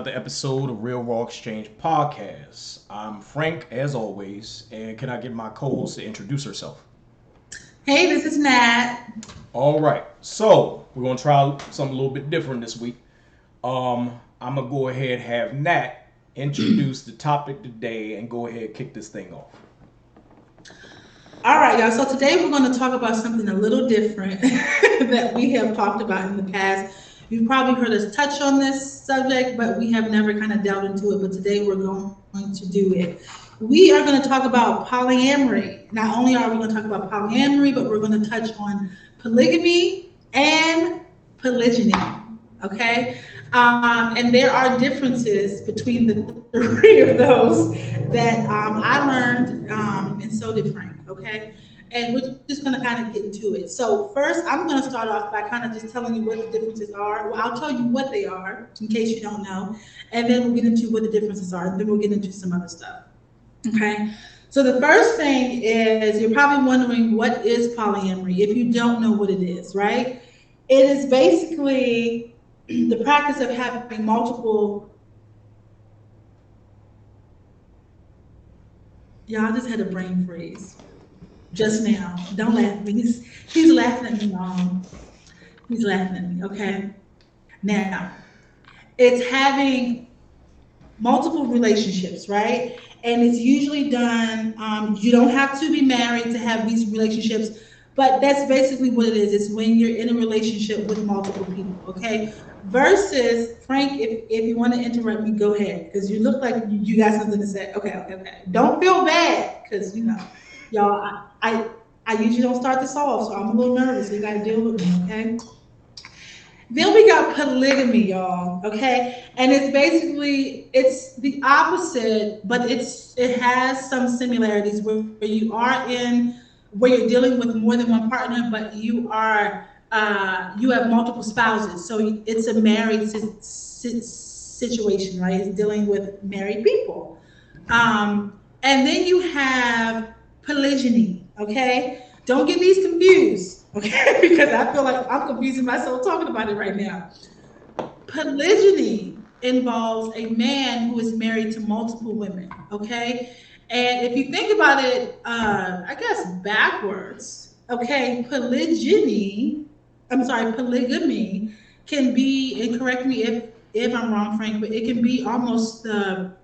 another episode of Real Raw Exchange Podcast. I'm Frank, as always, and can I get my co-host to introduce herself? Hey, this is Nat. All right, so we're gonna try something a little bit different this week. I'm gonna go ahead and have Nat introduce the topic today and go ahead and kick this thing off. All right, y'all. So today we're going to talk about something a little different that we have talked about in the past. You've probably heard us touch on this subject, but we have never kind of delved into it. But today we're going to do it. We are going to talk about polyamory. Not only are we going to talk about polyamory, but we're going to touch on polygamy and polygyny. Okay? And there are differences between the three of those that I learned, and so did Frank. Okay, and we're just going to kind of get into it. So first, I'm going to start off by kind of just telling you what the differences are. Well, I'll tell you what they are in case you don't know, and then we'll get into what the differences are, and then we'll get into some other stuff. Okay, so the first thing is you're probably wondering what is polyamory if you don't know what it is, right? It is basically the practice of having multiple. Y'all just had a brain freeze just now. Don't laugh at me. He's laughing at me, Mom. He's laughing at me, okay? Now, it's having multiple relationships, right? And it's usually done, you don't have to be married to have these relationships, but that's basically what it is. It's when you're in a relationship with multiple people, okay? Versus, Frank, if you want to interrupt me, go ahead, because you look like you got something to say. Okay. Don't feel bad, because, y'all, I usually don't start this off, so I'm a little nervous. So you got to deal with me, okay? Then we got polygamy, y'all, okay? And it's the opposite, but it has some similarities where you're dealing with more than one partner, but you have multiple spouses. So it's a married situation, right? It's dealing with married people. And then you have polygyny, okay? Don't get these confused, okay? Because I feel like I'm confusing myself talking about it right now. Polygyny involves a man who is married to multiple women, okay? And if you think about it, I guess backwards, okay, polygamy can be, and correct me if I'm wrong, Frank, but it can be almost the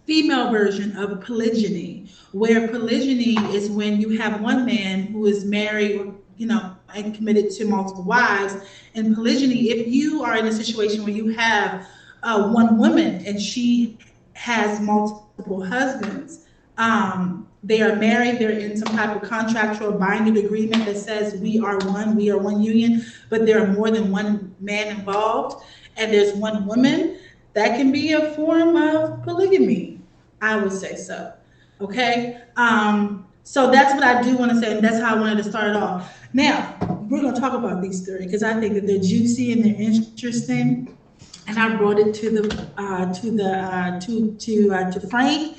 female version of polygyny, where polygyny is when you have one man who is married, and committed to multiple wives. And polygyny, if you are in a situation where you have one woman and she has multiple husbands, they are married, they're in some type of contractual binding agreement that says we are one union, but there are more than one man involved, and there's one woman, that can be a form of polygamy, I would say so. Okay? So that's what I do want to say, and that's how I wanted to start it off. Now, we're going to talk about these three because I think that they're juicy and they're interesting, and I brought it to Frank,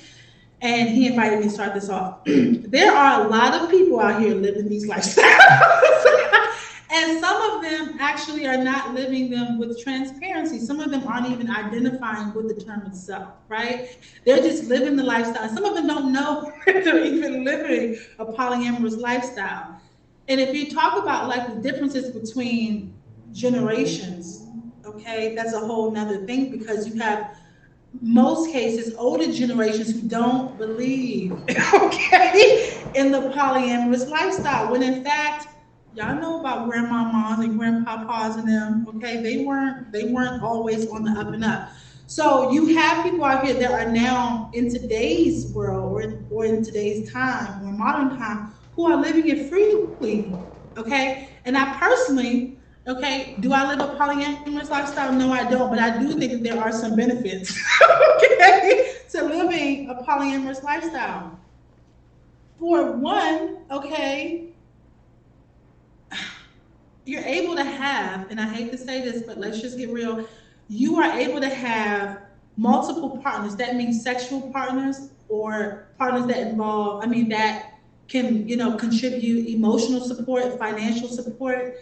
and he invited me to start this off. There are a lot of people out here living these lifestyles. And some of them actually are not living them with transparency. Some of them aren't even identifying with the term itself, right? They're just living the lifestyle. Some of them don't know they're even living a polyamorous lifestyle. And if you talk about like the differences between generations, okay, that's a whole nother thing, because you have most cases older generations who don't believe, okay, in the polyamorous lifestyle, when in fact, y'all know about grandmamas and grandpapas and them, okay? They weren't always on the up and up. So you have people out here that are now in today's world or in today's time or modern time who are living it freely, okay? And I personally, okay, do I live a polyamorous lifestyle? No, I don't, but I do think that there are some benefits, okay, to living a polyamorous lifestyle. For one, okay, you're able to have, and I hate to say this, but let's just get real, you are able to have multiple partners. That means sexual partners or partners that involve, that can, contribute emotional support, financial support,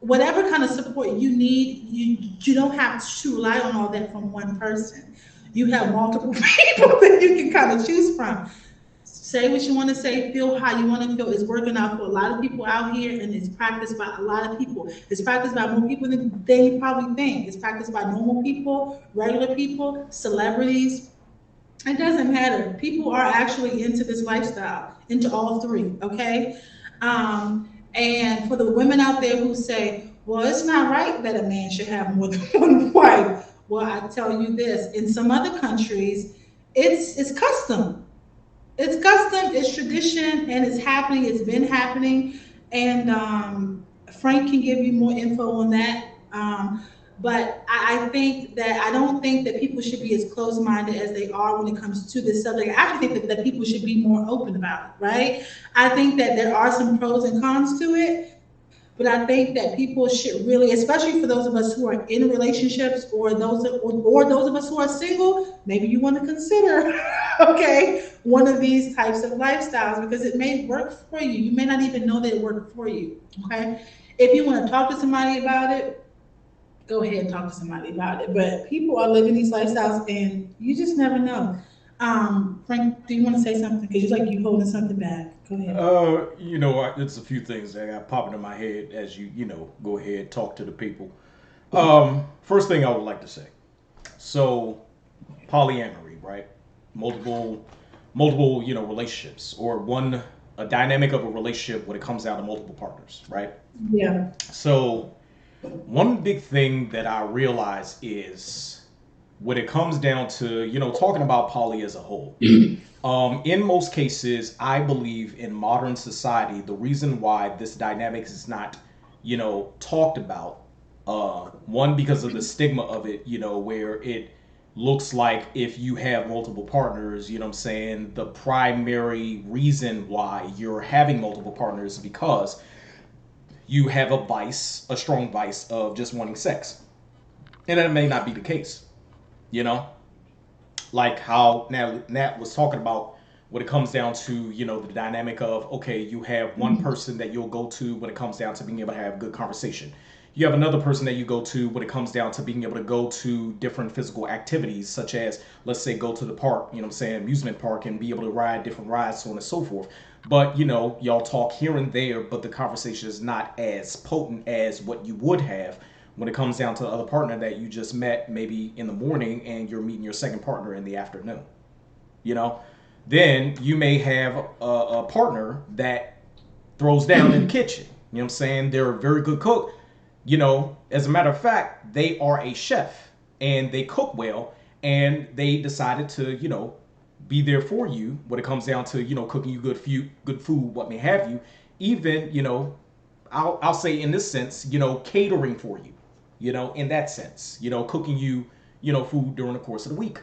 whatever kind of support you need, you don't have to rely on all that from one person. You have multiple people that you can kind of choose from. Say what you want to say, feel how you want to feel. It's working out for a lot of people out here, and it's practiced by a lot of people. It's practiced by more people than you probably think. It's practiced by normal people, regular people, celebrities. It doesn't matter. People are actually into this lifestyle, into all three. Okay. And for the women out there who say, well, it's not right that a man should have more than one wife. Well, I tell you this, in some other countries, it's custom. It's custom, it's tradition, and it's happening. It's been happening. And Frank can give you more info on that. But I think that I don't think that people should be as closed-minded as they are when it comes to this subject. I actually think that people should be more open about it, right? I think that there are some pros and cons to it, but I think that people should really, especially for those of us who are in relationships or those of us who are single, maybe you want to consider, okay, one of these types of lifestyles because it may work for you. You may not even know that it worked for you, okay? If you want to talk to somebody about it, go ahead and talk to somebody about it. But people are living these lifestyles, and you just never know. Frank, do you want to say something? Because you like you holding something back. Go ahead. It's a few things that got popping in my head as you go ahead, talk to the people. First thing I would like to say. So, polyamory, right? Multiple, relationships or a dynamic of a relationship when it comes down to multiple partners, right? Yeah. So, one big thing that I realize is when it comes down to, talking about poly as a whole, in most cases, I believe in modern society, the reason why this dynamic is not, talked about, one, because of the stigma of it, where it looks like if you have multiple partners, you know what I'm saying, the primary reason why you're having multiple partners is because you have a strong vice of just wanting sex. And that may not be the case, you know? Like how Nat was talking about when it comes down to, the dynamic of, okay, you have one person that you'll go to when it comes down to being able to have good conversation. You have another person that you go to when it comes down to being able to go to different physical activities, such as, let's say, go to the park, amusement park, and be able to ride different rides, so on and so forth. But, y'all talk here and there, but the conversation is not as potent as what you would have when it comes down to the other partner that you just met maybe in the morning and you're meeting your second partner in the afternoon. You know, then you may have a partner that throws down in the kitchen. You know what I'm saying? They're a very good cook. As a matter of fact, they are a chef and they cook well, and they decided to, be there for you when it comes down to, cooking you good food, what may have you. Even, I'll say in this sense, catering for you, in that sense, cooking you, food during the course of the week.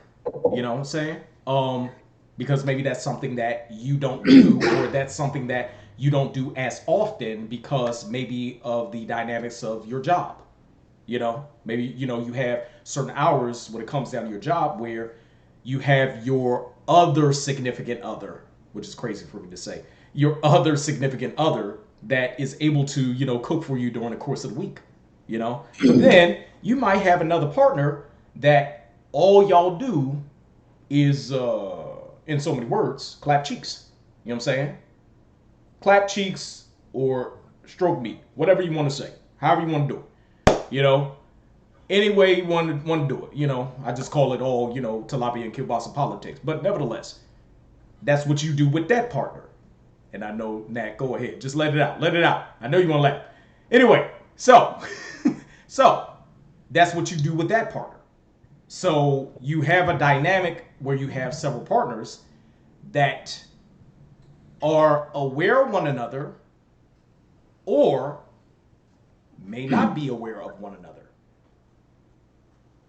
You know what I'm saying? Because maybe that's something that you don't do, or that's something that you don't do as often because maybe of the dynamics of your job. Maybe, you have certain hours when it comes down to your job where you have your other significant other, which is crazy for me to say, your other significant other that is able to, cook for you during the course of the week. But then you might have another partner that all y'all do is, in so many words, clap cheeks. You know what I'm saying? Clap cheeks or stroke me, whatever you want to say, however you want to do it. Any way you want to do it. I just call it all, tilapia and kielbasa politics. But nevertheless, that's what you do with that partner. And I know, Nat, go ahead. Just let it out. Let it out. I know you want to laugh. Anyway, so that's what you do with that partner. So you have a dynamic where you have several partners that are aware of one another or may not be aware of one another.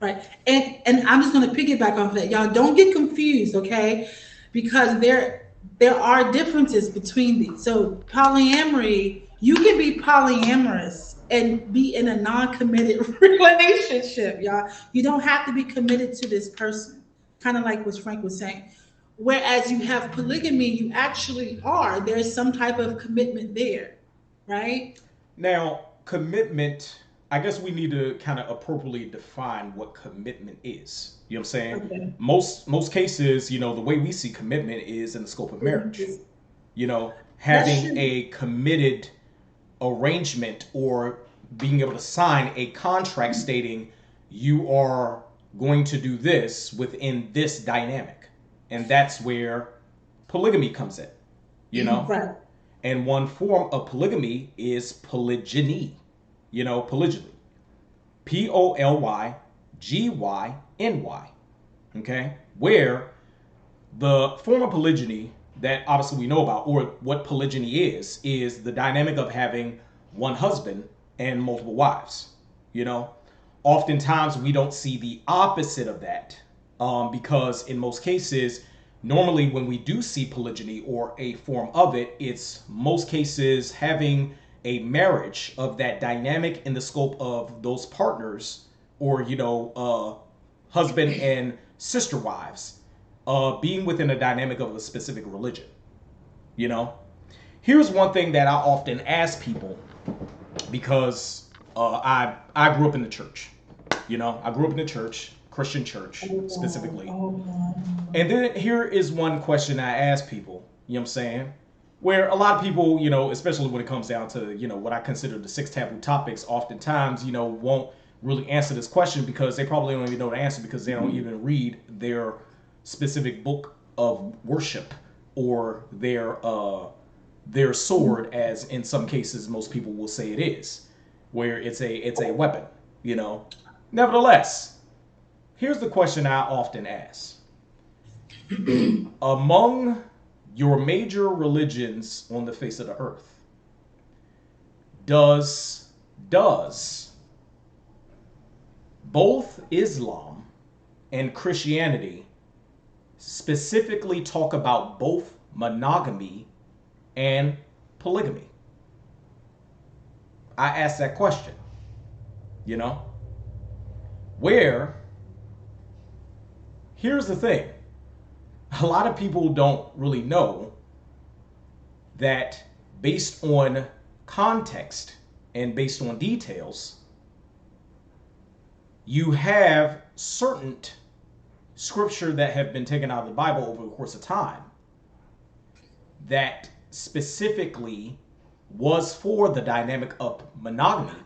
Right. And I'm just going to piggyback off of that. Y'all don't get confused, okay? Because there are differences between these. So polyamory, you can be polyamorous and be in a non-committed relationship, y'all. You don't have to be committed to this person, kind of like what Frank was saying. Whereas you have polygamy, you actually are. There's some type of commitment there, right? Now, commitment, I guess we need to kind of appropriately define what commitment is. You know what I'm saying? Okay. Most cases, the way we see commitment is in the scope of marriage. That's Having true. a committed arrangement or being able to sign a contract stating you are going to do this within this dynamic. And that's where polygamy comes in, you know? Right. And one form of polygamy is polygyny, polygyny. Polygyny. Okay? Where the form of polygyny that obviously we know about, or what polygyny is the dynamic of having one husband and multiple wives. Oftentimes we don't see the opposite of that, because in most cases, normally when we do see polygyny or a form of it, it's most cases having a marriage of that dynamic in the scope of those partners, or husband and sister wives, being within a dynamic of a specific religion. You know, Here's one thing that I often ask people, because I grew up in the church. I grew up in the church, Christian church specifically. And then here is one question I ask people, you know what I'm saying? Where a lot of people, especially when it comes down to, what I consider the 6 taboo topics, oftentimes, won't really answer this question because they probably don't even know the answer because they don't even read their specific book of worship or their sword, as in some cases most people will say it is, where it's a weapon, Nevertheless, here's the question I often ask. Among your major religions on the face of the earth, does both Islam and Christianity specifically talk about both monogamy and polygamy? I ask that question, where here's the thing. A lot of people don't really know that based on context and based on details, you have certain scripture that have been taken out of the Bible over the course of time that specifically was for the dynamic of monogamy,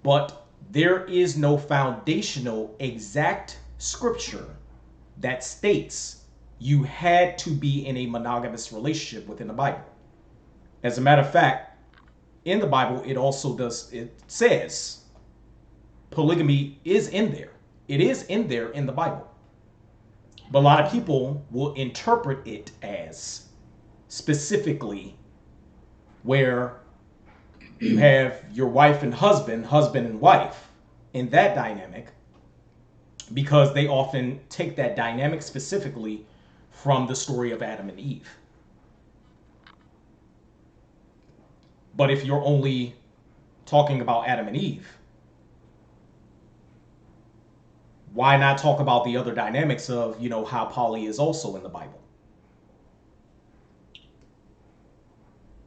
but there is no foundational exact scripture that states you had to be in a monogamous relationship within the Bible. As a matter of fact, in the Bible, it says polygamy is in there. It is in there in the Bible. But a lot of people will interpret it as specifically where you have your wife and husband and wife in that dynamic, because they often take that dynamic specifically from the story of Adam and Eve. But if you're only talking about Adam and Eve, why not talk about the other dynamics of, how poly is also in the Bible?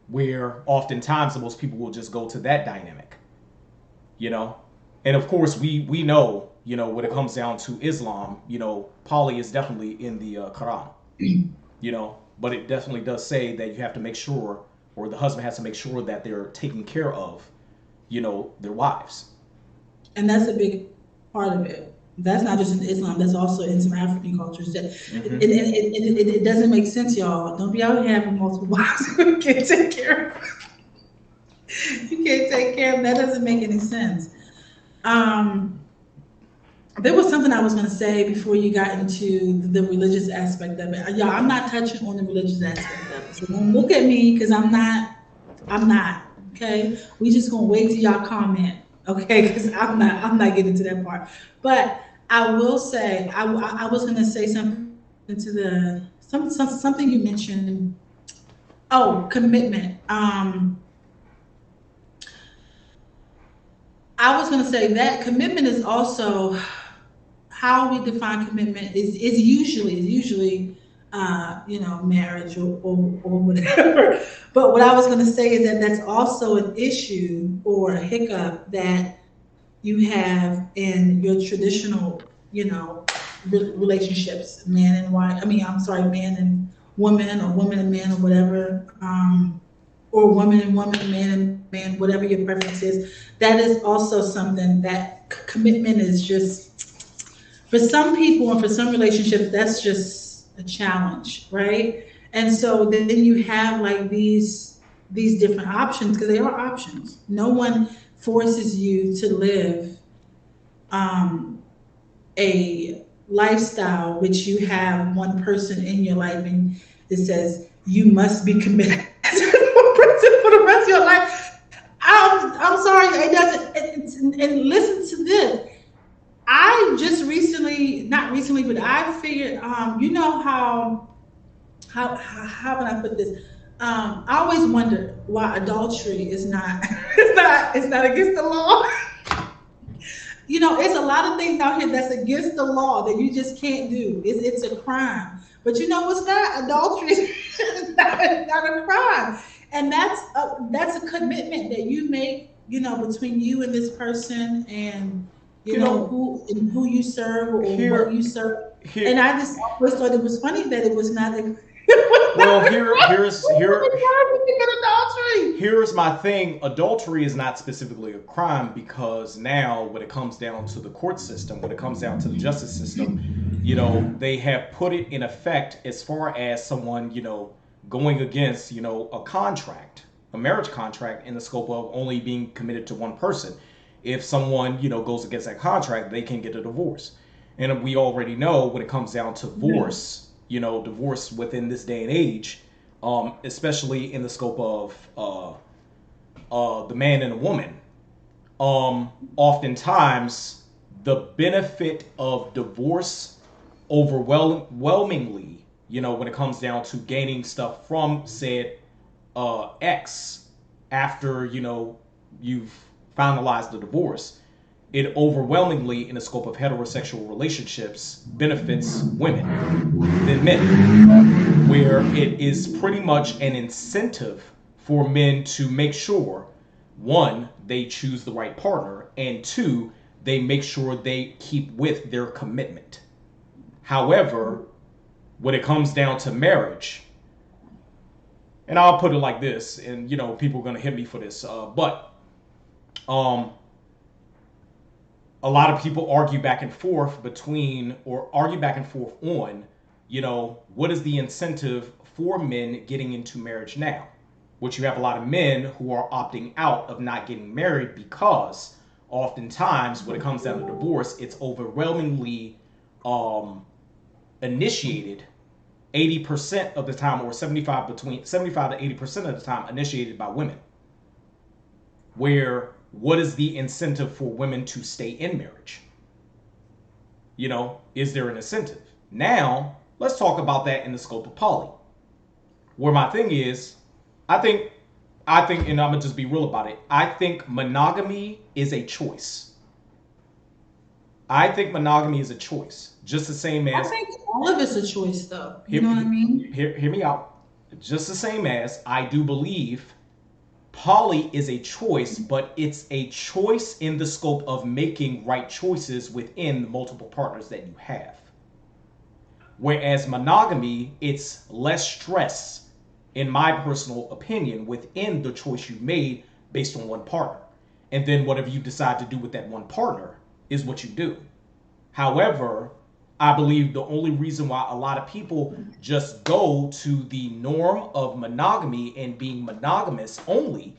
Where oftentimes the most people will just go to that dynamic, And of course, we know, when it comes down to Islam, poly is definitely in the Quran, but it definitely does say that you have to make sure, or the husband has to make sure that they're taking care of, their wives. And that's a big part of it. That's not just in Islam, that's also in some African cultures. It doesn't make sense, y'all. Don't be out here having multiple wives. You can't take care of. You can't take care of. That doesn't make any sense. There was something I was going to say before you got into the religious aspect of it. Y'all, I'm not touching on the religious aspect of it. So don't look at me, because I'm not, okay? We just going to wait till y'all comment, okay? Because I'm not getting to that part. But I will say, I was going to say something to something you mentioned. Oh, commitment. I was going to say that commitment is also, how we define commitment is usually marriage or whatever. But what I was going to say is that that's also an issue or a hiccup that you have in your traditional, relationships, man and wife. I mean, I'm sorry, man and woman, or woman and man, or whatever, or woman and woman, man and man, whatever your preference is. That is also something that commitment is just, for some people and for some relationships, that's just a challenge, right? And so then you have like these different options, because they are options. No one forces you to live um, a lifestyle which you have one person in your life and it says you must be committed to one person for the rest of your life. I'm sorry, it doesn't. And listen to this. I just recently, not recently, but I figured, how can I put this? I always wonder why adultery is not, it's not against the law. It's a lot of things out here that's against the law that you just can't do. It's a crime. But you know what's not? Adultery is not a crime. And that's a commitment that you make, between you and this person, and who you serve, or what you serve. And I just always thought it was funny that it was not a well, here's my thing. Adultery is not specifically a crime, because now when it comes down to the court system, when it comes down to the justice system, they have put it in effect as far as someone, going against, a contract, a marriage contract, in the scope of only being committed to one person. If someone, goes against that contract, they can get a divorce. And we already know when it comes down to divorce, divorce within this day and age, especially in the scope of the man and the woman, oftentimes the benefit of divorce overwhelmingly, when it comes down to gaining stuff from said ex after, you've finalized the divorce, it overwhelmingly, in the scope of heterosexual relationships, benefits women than men, where it is pretty much an incentive for men to make sure, one, they choose the right partner, and two, they make sure they keep with their commitment. However, when it comes down to marriage, and I'll put it like this, and people are going to hit me for this, but a lot of people argue back and forth on, what is the incentive for men getting into marriage now? Which you have a lot of men who are opting out of not getting married, because oftentimes when it comes down to divorce, it's overwhelmingly initiated 80% of the time, or between 75 to 80% of the time, initiated by women. Where what is the incentive for women to stay in marriage? Is there an incentive? Now, let's talk about that in the scope of poly. Where my thing is, I think, and I'm gonna just be real about it, I think monogamy is a choice. I think monogamy is a choice. Just the same as... I think all of it's a choice, though. You know what I mean? Hear me out. Just the same as I do believe poly is a choice, but it's a choice in the scope of making right choices within the multiple partners that you have. Whereas monogamy, it's less stress, in my personal opinion, within the choice you made based on one partner. And then whatever you decide to do with that one partner is what you do. However, I believe the only reason why a lot of people just go to the norm of monogamy and being monogamous only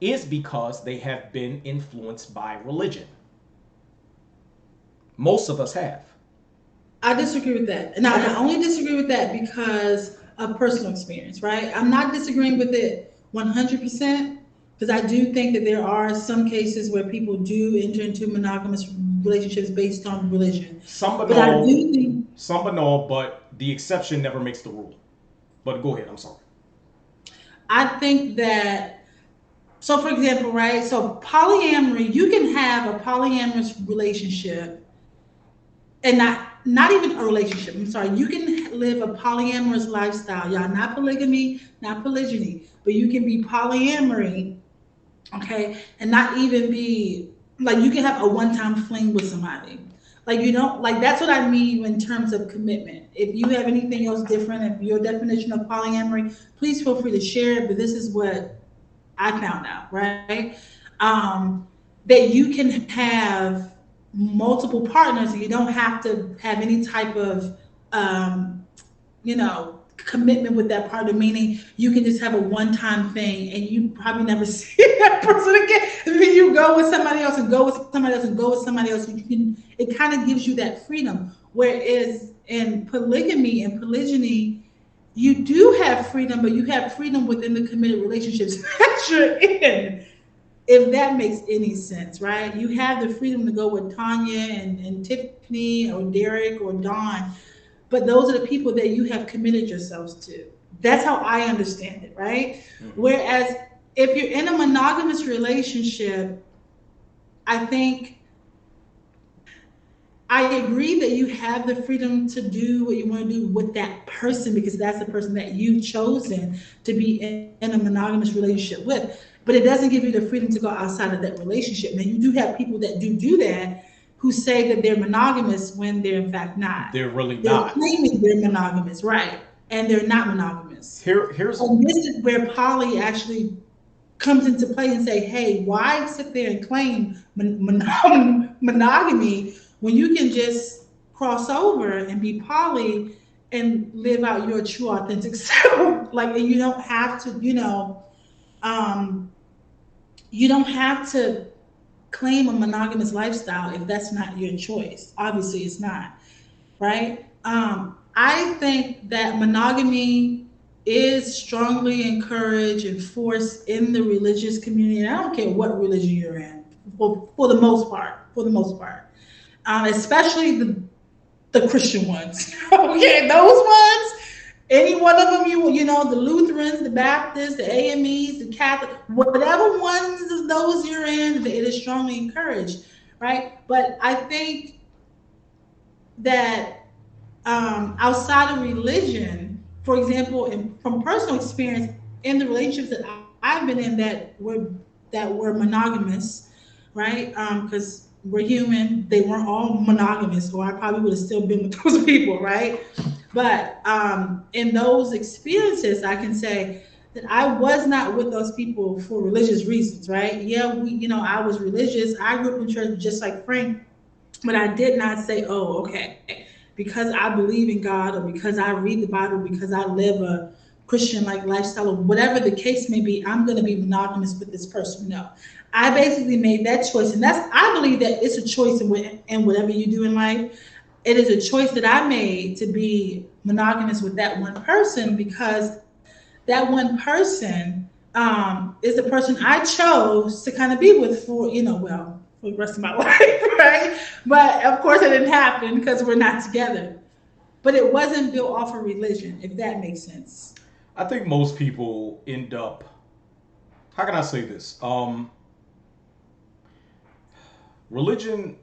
is because they have been influenced by religion. Most of us have. I disagree with that. And I only disagree with that because of personal experience, right? I'm not disagreeing with it 100%, because I do think that there are some cases where people do enter into monogamous relationships based on religion. Some but no, but the exception never makes the rule. But go ahead, I'm sorry. I think that, so for example, right, so polyamory, you can have a polyamorous relationship and not even a relationship, I'm sorry, you can live a polyamorous lifestyle, y'all. Not polygamy, not polygyny, but you can be polyamory, okay, and not even be like you can have a one-time fling with somebody. Like you don't like that's what I mean in terms of commitment. If you have anything else different, if your definition of polyamory, please feel free to share it. But this is what I found out, right? That you can have multiple partners and you don't have to have any type of um, commitment with that partner, meaning you can just have a one-time thing and you probably never see that person again. And then you go with somebody else and go with somebody else and go with somebody else. You can, it kind of gives you that freedom. Whereas in polygamy and polygyny, you do have freedom, but you have freedom within the committed relationships that you're in. If that makes any sense, right? You have the freedom to go with Tanya and Tiffany or Derek or Don, but those are the people that you have committed yourselves to. That's how I understand it, right? Mm-hmm. Whereas if you're in a monogamous relationship, I think I agree that you have the freedom to do what you want to do with that person because that's the person that you've chosen to be in a monogamous relationship with. But it doesn't give you the freedom to go outside of that relationship. Now, you do have people that do that who say that they're monogamous when they're in fact not. They're really not. They're claiming they're monogamous, right? And they're not monogamous. And this is where poly actually comes into play and say, hey, why sit there and claim monogamy when you can just cross over and be poly and live out your true authentic self? Like, you don't have to, you don't have to claim a monogamous lifestyle if that's not your choice. Obviously, it's not, right? I think that monogamy is strongly encouraged and forced in the religious community. And I don't care what religion you're in, for the most part, especially the Christian ones. Okay, those ones. Any one of them, the Lutherans, the Baptists, the AMEs, the Catholic, whatever ones of those you're in, it is strongly encouraged, right? But I think that outside of religion, for example, and from personal experience, in the relationships that I've been in that were monogamous, right? Because we're human, they weren't all monogamous, or I probably would have still been with those people, right? But in those experiences, I can say that I was not with those people for religious reasons, right? Yeah, I was religious. I grew up in church just like Frank, but I did not say, oh, okay, because I believe in God or because I read the Bible, because I live a Christian-like lifestyle or whatever the case may be, I'm going to be monogamous with this person. No, I basically made that choice. And I believe that it's a choice in whatever you do in life. It is a choice that I made to be monogamous with that one person because that one person is the person I chose to kind of be with for the rest of my life, right? But of course it didn't happen because we're not together. But it wasn't built off of religion, if that makes sense. I think most people end up, how can I say this? Religion,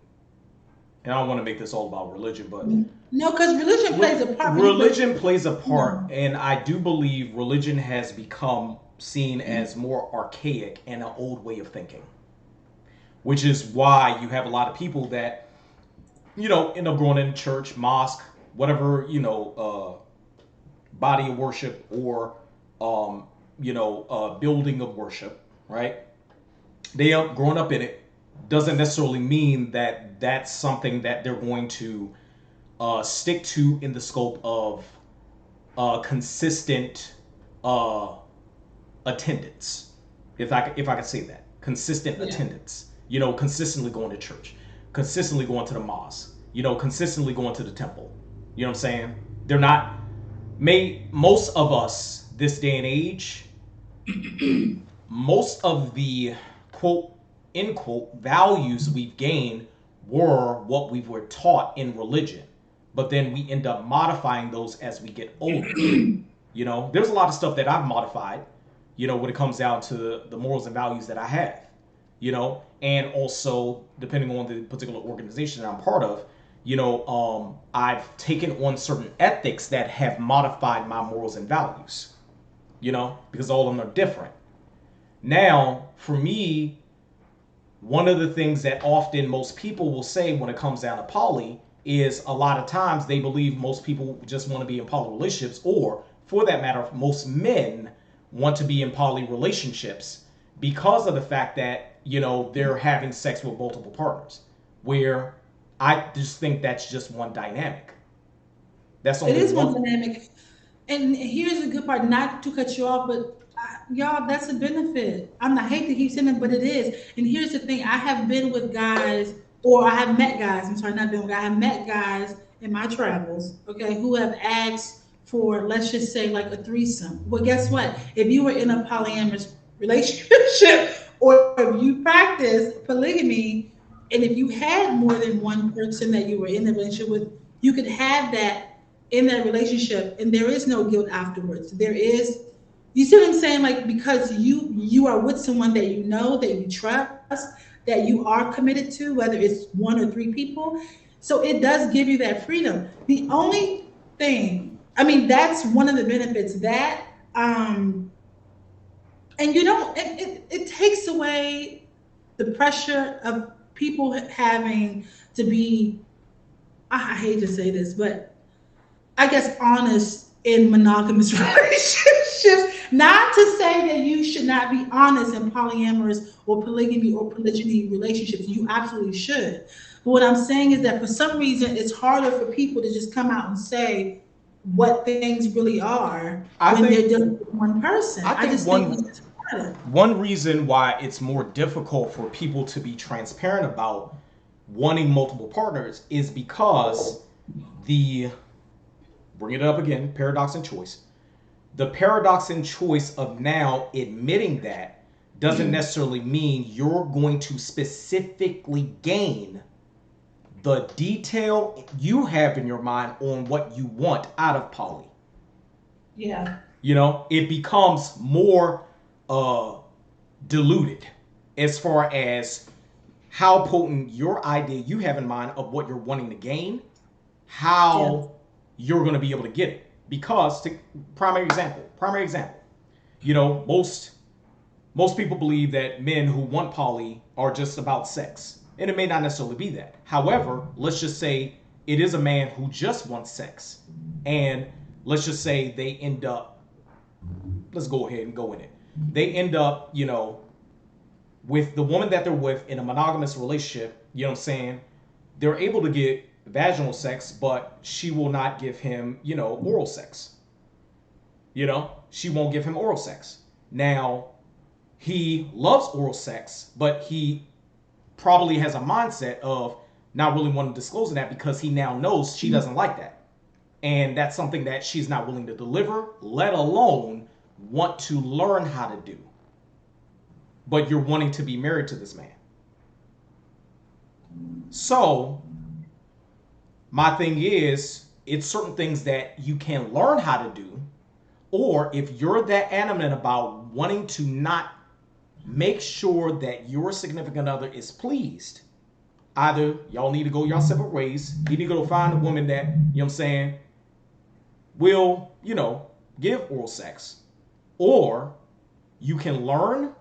and I don't want to make this all about religion, but no, because religion plays a part. Religion plays a part, and I do believe religion has become seen as more archaic and an old way of thinking, which is why you have a lot of people that end up going in church, mosque, whatever body of worship or building of worship, right? They are growing up in it. Doesn't necessarily mean that that's something that they're going to stick to in the scope of consistent attendance, if I could say that, consistent attendance. Consistently going to church, consistently going to the mosque, consistently going to the temple. You know what I'm saying? They're not. Most of us this day and age, most of the quote end quote values we've gained were what we were taught in religion, but then we end up modifying those as we get older. There's a lot of stuff that I've modified, when it comes down to the morals and values that I have, and also depending on the particular organization that I'm part of, I've taken on certain ethics that have modified my morals and values, because all of them are different. Now, for me, one of the things that often most people will say when it comes down to poly is a lot of times they believe most people just want to be in poly relationships, or for that matter, most men want to be in poly relationships because of the fact that, they're having sex with multiple partners, where I just think that's just one dynamic. That's It only is one one. dynamic. And here's the good part, not to cut you off, but y'all, that's a benefit. I hate to keep saying it, but it is. And here's the thing, I have been with guys, or I have met guys, I'm sorry, not been with guys, I have met guys in my travels, okay, who have asked for, let's just say, like a threesome. Well, guess what? If you were in a polyamorous relationship, or if you practice polygamy, and if you had more than one person that you were in the relationship with, you could have that in that relationship, and there is no guilt afterwards. There is, you see what I'm saying? Like, because you are with someone that you know, that you trust, that you are committed to, whether it's one or three people. So it does give you that freedom. The only thing, I mean, that's one of the benefits, that and you don't, it takes away the pressure of people having to be, I hate to say this, but I guess honest in monogamous relationships. Not to say that you should not be honest in polyamorous or polygamy or polygyny relationships. You absolutely should. But what I'm saying is that for some reason it's harder for people to just come out and say what things really are I when they're think dealing with one person. I I think just think one it's just harder. one reason why it's more difficult for people to be transparent about wanting multiple partners is because the bring it up again, paradox and choice. The paradox and choice of now admitting that doesn't necessarily mean you're going to specifically gain the detail you have in your mind on what you want out of poly. Yeah. It becomes more uh, diluted as far as how potent your idea you have in mind of what you're wanting to gain, Yeah. how you're going to be able to get it. Because, primary example, most people believe that men who want poly are just about sex, and it may not necessarily be that. However, let's just say it is a man who just wants sex, and let's just say they end up, let's go ahead and go in it. They end up, with the woman that they're with in a monogamous relationship, you know what I'm saying? They're able to get vaginal sex, but she will not give him, oral sex. She won't give him oral sex. Now, he loves oral sex, but he probably has a mindset of not really wanting to disclose that because he now knows she doesn't like that. And that's something that she's not willing to deliver, let alone want to learn how to do. But you're wanting to be married to this man. So, my thing is, it's certain things that you can learn how to do, or if you're that adamant about wanting to not make sure that your significant other is pleased, either y'all need to go your separate ways, you need to go find a woman that, will, give oral sex, or you can learn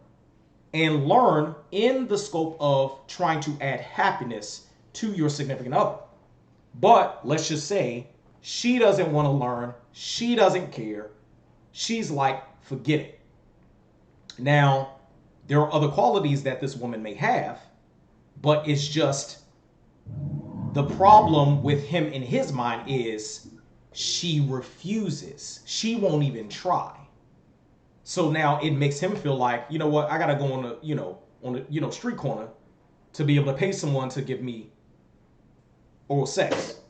and learn in the scope of trying to add happiness to your significant other. But let's just say she doesn't want to learn, she doesn't care, she's like, forget it. Now, there are other qualities that this woman may have, but it's just the problem with him in his mind is she refuses. She won't even try. So now it makes him feel like, you know what, I gotta go on the street corner to be able to pay someone to give me oral sex.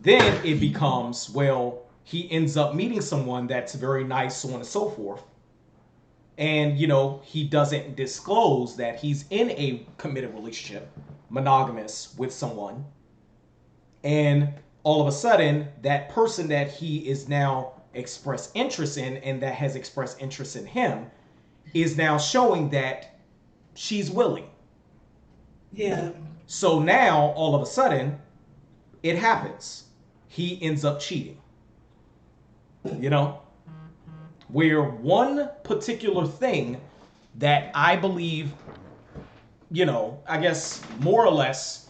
Then it becomes, well, he ends up meeting someone that's very nice, so on and so forth. And, he doesn't disclose that he's in a committed relationship, monogamous with someone. And all of a sudden, that person that he is now expressed interest in and that has expressed interest in him is now showing that she's willing. Yeah. So now, all of a sudden, it happens. He ends up cheating. You know, where one particular thing that I believe, I guess more or less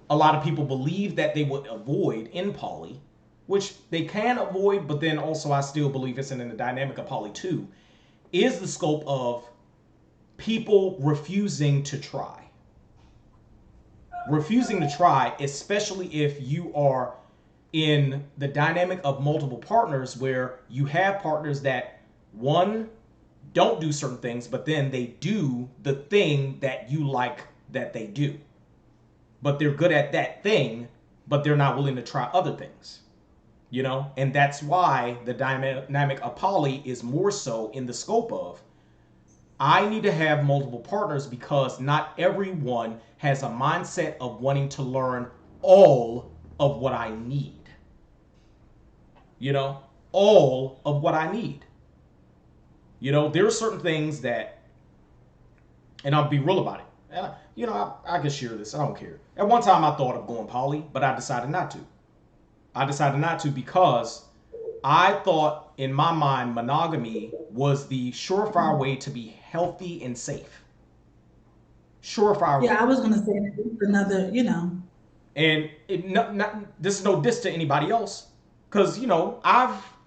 a lot of people believe that they would avoid in poly, which they can avoid, but then also I still believe it's in the dynamic of poly too, is the scope of people refusing to try. Refusing to try, especially if you are in the dynamic of multiple partners where you have partners that, one, don't do certain things, but then they do the thing that you like that they do. But they're good at that thing, but they're not willing to try other things. And that's why the dynamic of poly is more so in the scope of, I need to have multiple partners because not everyone has a mindset of wanting to learn all of what I need. All of what I need. There are certain things that, and I'll be real about it. And, I can share this. I don't care. At one time I thought of going poly, but I decided not to. I decided not to because I thought in my mind monogamy was the surefire way to be healthy and safe. Surefire way. Yeah, I was gonna say another, And this is no diss to anybody else, because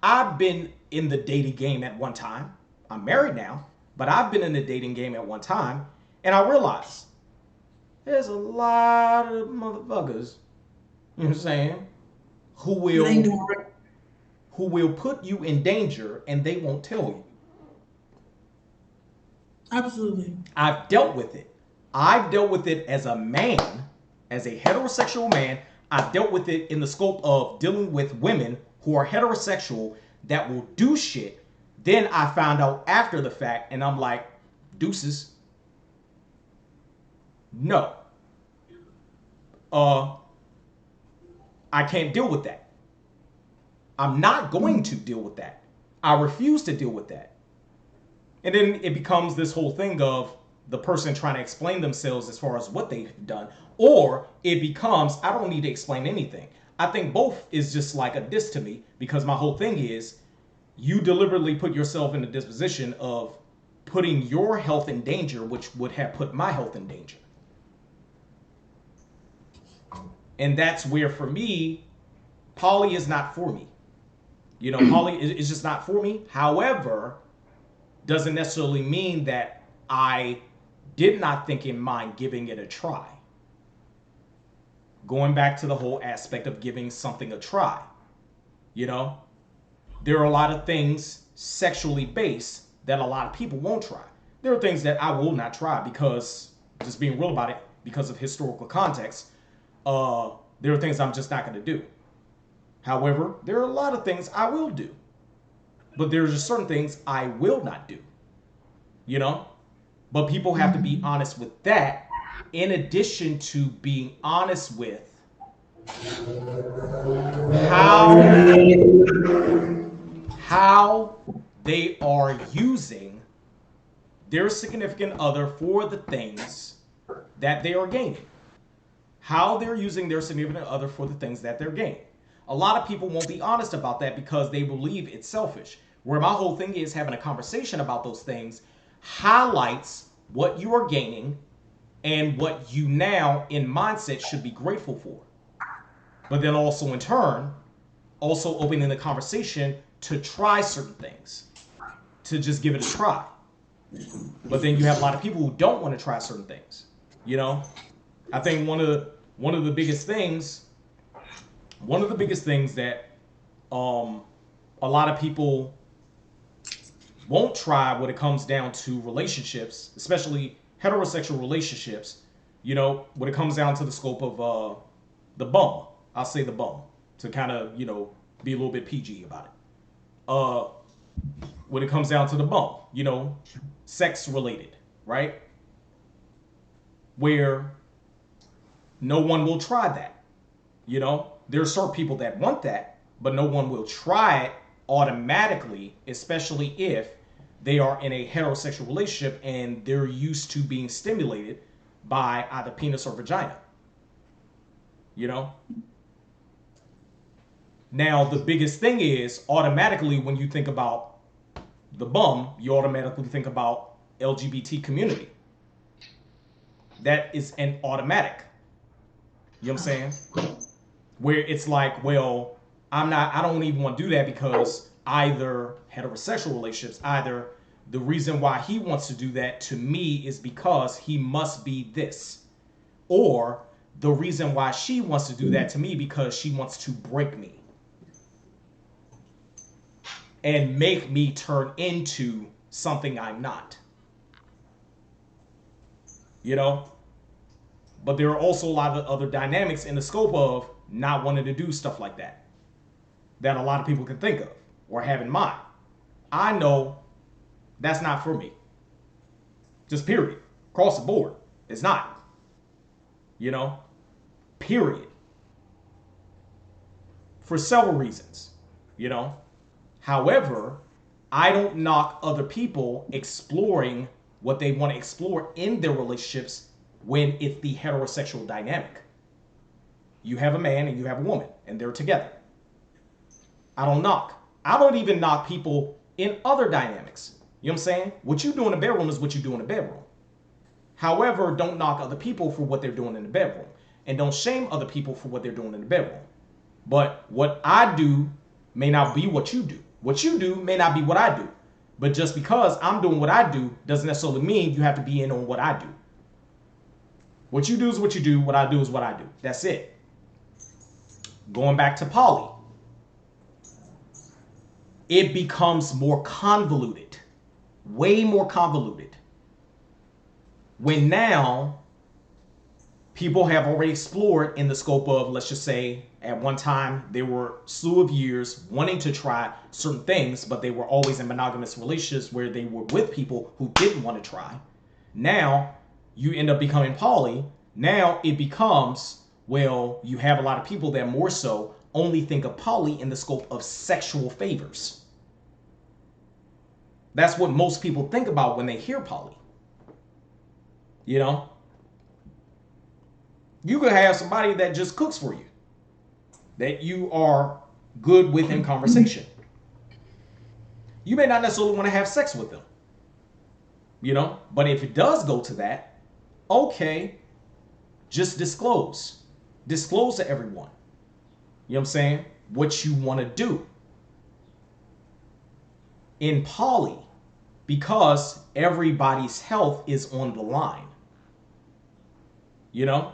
I've been in the dating game at one time. I'm married now, but I've been in the dating game at one time, and I realized there's a lot of motherfuckers, you know what I'm saying, who will put you in danger and they won't tell you. Absolutely. I've dealt with it. I've dealt with it as a man, as a heterosexual man. I've dealt with it in the scope of dealing with women who are heterosexual that will do shit. Then I found out after the fact, and I'm like, deuces. No. I can't deal with that. I'm not going to deal with that. I refuse to deal with that. And then it becomes this whole thing of the person trying to explain themselves as far as what they've done. Or it becomes, I don't need to explain anything. I think both is just like a diss to me, because my whole thing is you deliberately put yourself in the disposition of putting your health in danger, which would have put my health in danger. And that's where, for me, poly is not for me. Poly is just not for me. However, doesn't necessarily mean that I did not think in mind giving it a try. Going back to the whole aspect of giving something a try. There are a lot of things sexually based that a lot of people won't try. There are things that I will not try because, just being real about it, because of historical context, there are things I'm just not going to do. However, there are a lot of things I will do. But there's just certain things I will not do. But people have to be honest with that, in addition to being honest with how they are using their significant other for the things that they are gaining. How they're using their significant other for the things that they're gaining. A lot of people won't be honest about that because they believe it's selfish. Where my whole thing is, having a conversation about those things highlights what you are gaining and what you now in mindset should be grateful for. But then also in turn, also opening the conversation to try certain things, to just give it a try. But then you have a lot of people who don't want to try certain things. I think one of the biggest things that a lot of people won't try when it comes down to relationships, especially heterosexual relationships, when it comes down to the scope of the bum. I'll say the bum to kind of, be a little bit PG about it. When it comes down to the bum, sex related, right? Where no one will try that. There are certain people that want that, but no one will try it automatically, especially if they are in a heterosexual relationship and they're used to being stimulated by either penis or vagina. Now, the biggest thing is automatically when you think about the bum, you automatically think about LGBT community. That is an automatic. You know what I'm saying? Where it's like, well, I don't even want to do that because either heterosexual relationships, either the reason why he wants to do that to me is because he must be this. Or the reason why she wants to do that to me because she wants to break me and make me turn into something I'm not. You know? But there are also a lot of other dynamics in the scope of not wanting to do stuff like that a lot of people can think of or have in mind. I know that's not for me. Just period. Across the board. It's not. You know? Period. For several reasons. You know? However, I don't knock other people exploring what they want to explore in their relationships when it's the heterosexual dynamic. You have a man and you have a woman and they're together. I don't even knock people in other dynamics. You know what I'm saying? What you do in the bedroom is what you do in the bedroom. However, don't knock other people for what they're doing in the bedroom. And don't shame other people for what they're doing in the bedroom. But what I do may not be what you do. What you do may not be what I do. But just because I'm doing what I do doesn't necessarily mean you have to be in on what I do. What you do is what you do. What I do is what I do. That's it. Going back to poly. It becomes more convoluted. Way more convoluted. When now people have already explored in the scope of, let's just say, at one time there were a slew of years wanting to try certain things, but they were always in monogamous relationships where they were with people who didn't want to try. Now you end up becoming poly. Now it becomes, well, you have a lot of people that more so only think of poly in the scope of sexual favors. That's what most people think about when they hear poly. You know? You could have somebody that just cooks for you, that you are good with in conversation. You may not necessarily want to have sex with them. You know? But if it does go to that, okay, just disclose. Disclose to everyone. You know what I'm saying? What you want to do. In poly, because everybody's health is on the line. You know?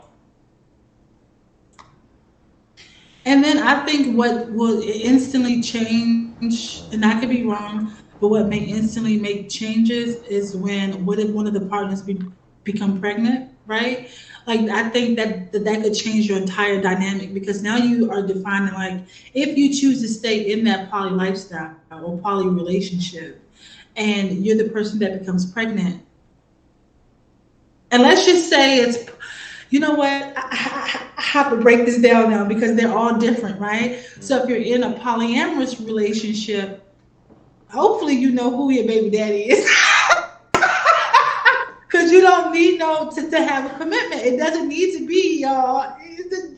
And then I think what will instantly change, and I could be wrong, but what may instantly make changes is what if one of the partners become pregnant, right? Like I think that could change your entire dynamic because now you are defining like if you choose to stay in that poly lifestyle or poly relationship, and you're the person that becomes pregnant, and let's just say it's, you know what, I have to break this down now because they're all different, right? So if you're in a polyamorous relationship, hopefully you know who your baby daddy is. Because you don't need to have a commitment. It doesn't need to be, y'all.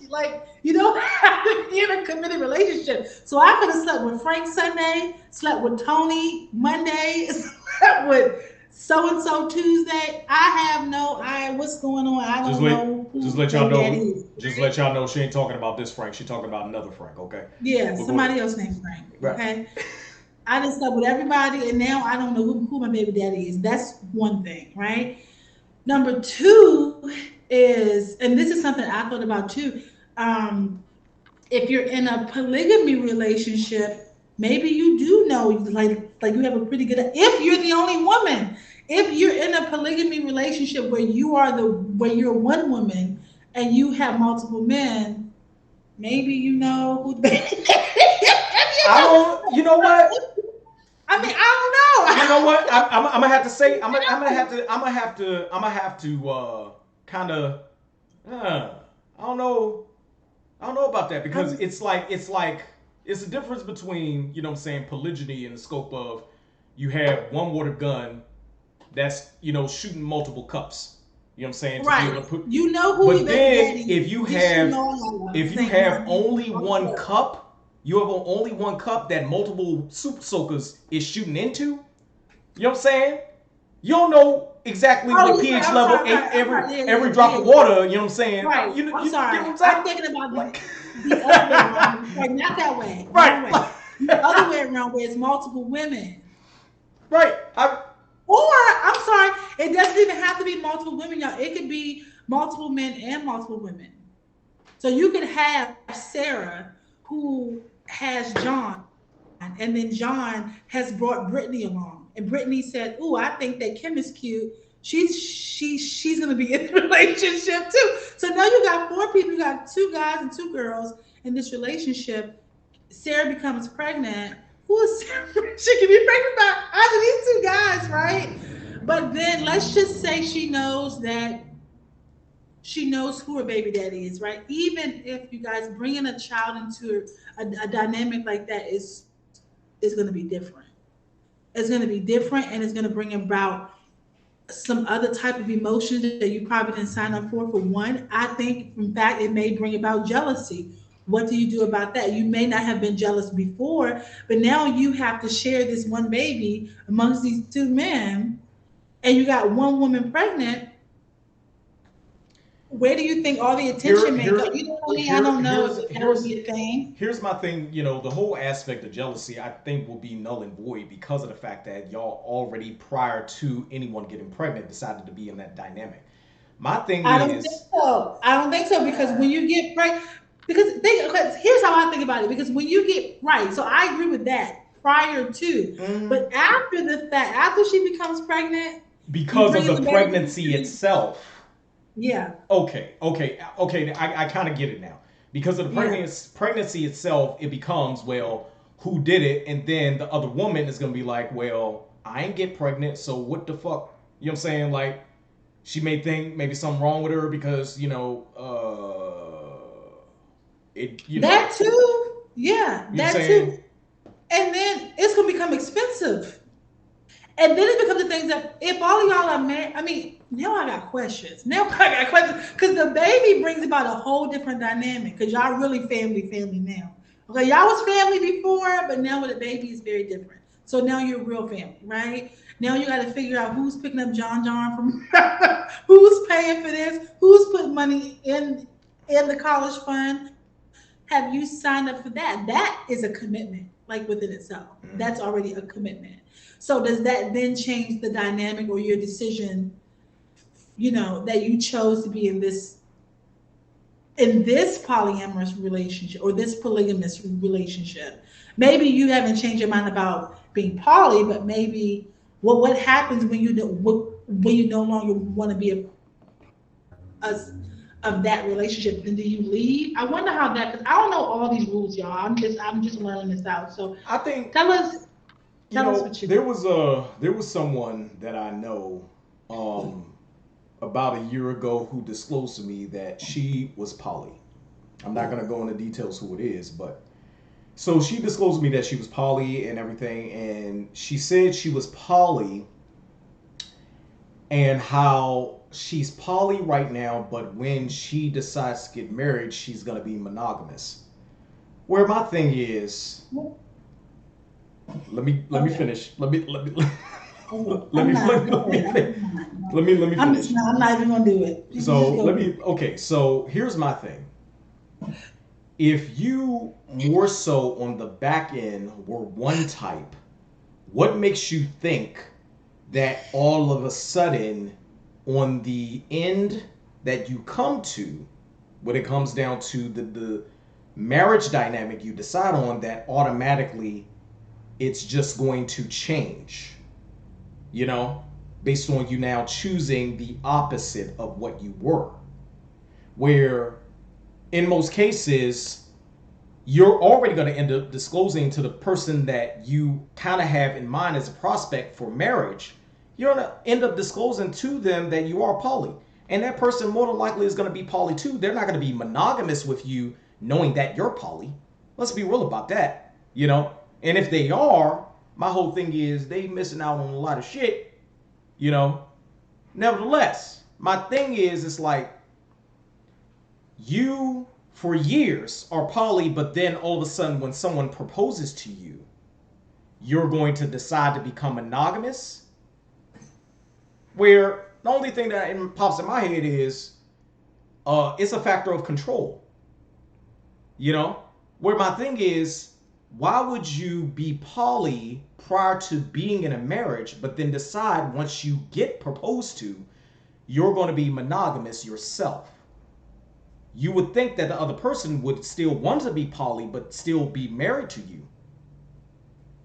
Like, you don't have to be in a committed relationship. So I could have slept with Frank Sunday, slept with Tony Monday, slept with so-and-so Tuesday. I have no idea what's going on. I don't know. Just let y'all know. Just let y'all know she ain't talking about this Frank. She's talking about another Frank, okay? Yeah, somebody else named Frank, okay? Right. I just slept with everybody, and now I don't know who my baby daddy is. That's one thing, right? Number two is, and this is something I thought about too, if you're in a polygamy relationship, maybe you do know, like you have a pretty good, if you're the only woman, if you're in a polygamy relationship where you're one woman and you have multiple men, maybe you know who the baby you know what? I mean, I don't know. You know what? I'm gonna have to say. I'm gonna have to kind of. I don't know. I don't know about that because it's a difference between, you know what I'm saying, polygyny in the scope of you have one water gun that's, you know, shooting multiple cups. You know what I'm saying? Right. To be able to put, you know who. But then if you have only one cup, You have only one cup that multiple super soakers is shooting into. You know what I'm saying? You don't know exactly what pH level every drop of water. You know what I'm saying? Right. You I'm get sorry. what I'm saying? I'm thinking about Like, the other way around. Like not that way. Wrong way. right, The other way around where it's multiple women. right. Or I'm sorry, it doesn't even have to be multiple women, y'all. It could be multiple men and multiple women. So you could have Sarah who has John, and then John has brought Brittany along, and Brittany said, "Ooh, I think that Kim is cute. She's gonna be in a relationship too." So now you got four people. You got two guys and two girls in this relationship. Sarah becomes pregnant. Who is Sarah? She can be pregnant by either these two guys, right? But then let's just say she knows who her baby daddy is, right? Even if you guys bringing a child into a dynamic like that is going to be different. It's going to be different, and it's going to bring about some other type of emotions that you probably didn't sign up for. For one, I think, in fact, it may bring about jealousy. What do you do about that? You may not have been jealous before, but now you have to share this one baby amongst these two men, and you got one woman pregnant. Where do you think all the attention may go? You know what I mean? I don't know if that would be a thing. Here's my thing. You know, the whole aspect of jealousy, I think, will be null and void because of the fact that y'all already, prior to anyone getting pregnant, decided to be in that dynamic. My thing I don't think so. I don't think so because when you get pregnant, because here's how I think about it. Because when you get right, so I agree with that prior to, but after the fact, after she becomes pregnant, because of the pregnancy itself. Yeah. Okay. I kind of get it now. Because of the pregnancy itself, it becomes, well, who did it? And then the other woman is going to be like, well, I ain't get pregnant, so what the fuck? You know what I'm saying? Like, she may think maybe something wrong with her because, that too. Yeah, that too. And then it's going to become expensive. And then it becomes the things that if all of y'all are married, I mean, now I got questions. Because the baby brings about a whole different dynamic. Because y'all really family now. Okay, y'all was family before, but now with a baby is very different. So now you're real family, right? Now you got to figure out who's picking up John from, who's paying for this, who's putting money in the college fund. Have you signed up for that? That is a commitment, like within itself. That's already a commitment. So does that then change the dynamic or your decision, that you chose to be in this polyamorous relationship or this polygamous relationship? Maybe you haven't changed your mind about being poly, but maybe what happens when you no longer want to be of that relationship? Then do you leave? I wonder how that, because I don't know all these rules, y'all. I'm just learning this out. So I think tell us. There was someone that I know about a year ago who disclosed to me that she was poly. I'm not going to go into details who it is, but so she disclosed to me that she was poly and everything, and she said she was poly and how she's poly right now, but when she decides to get married, she's going to be monogamous. Where my thing is, let me finish. Let me finish. I'm not even gonna do it. So So here's my thing. If you more so on the back end were one type, what makes you think that all of a sudden on the end that you come to, when it comes down to the marriage dynamic you decide on, that automatically it's just going to change, based on you now choosing the opposite of what you were? Where in most cases, you're already going to end up disclosing to the person that you kind of have in mind as a prospect for marriage. You're going to end up disclosing to them that you are poly. And that person more than likely is going to be poly too. They're not going to be monogamous with you knowing that you're poly. Let's be real about that, And if they are, my whole thing is they missing out on a lot of shit, Nevertheless, my thing is, it's like you for years are poly, but then all of a sudden when someone proposes to you, you're going to decide to become monogamous, where the only thing that pops in my head is it's a factor of control. You know, where my thing is, why would you be poly prior to being in a marriage, but then decide once you get proposed to, you're going to be monogamous yourself? You would think that the other person would still want to be poly, but still be married to you.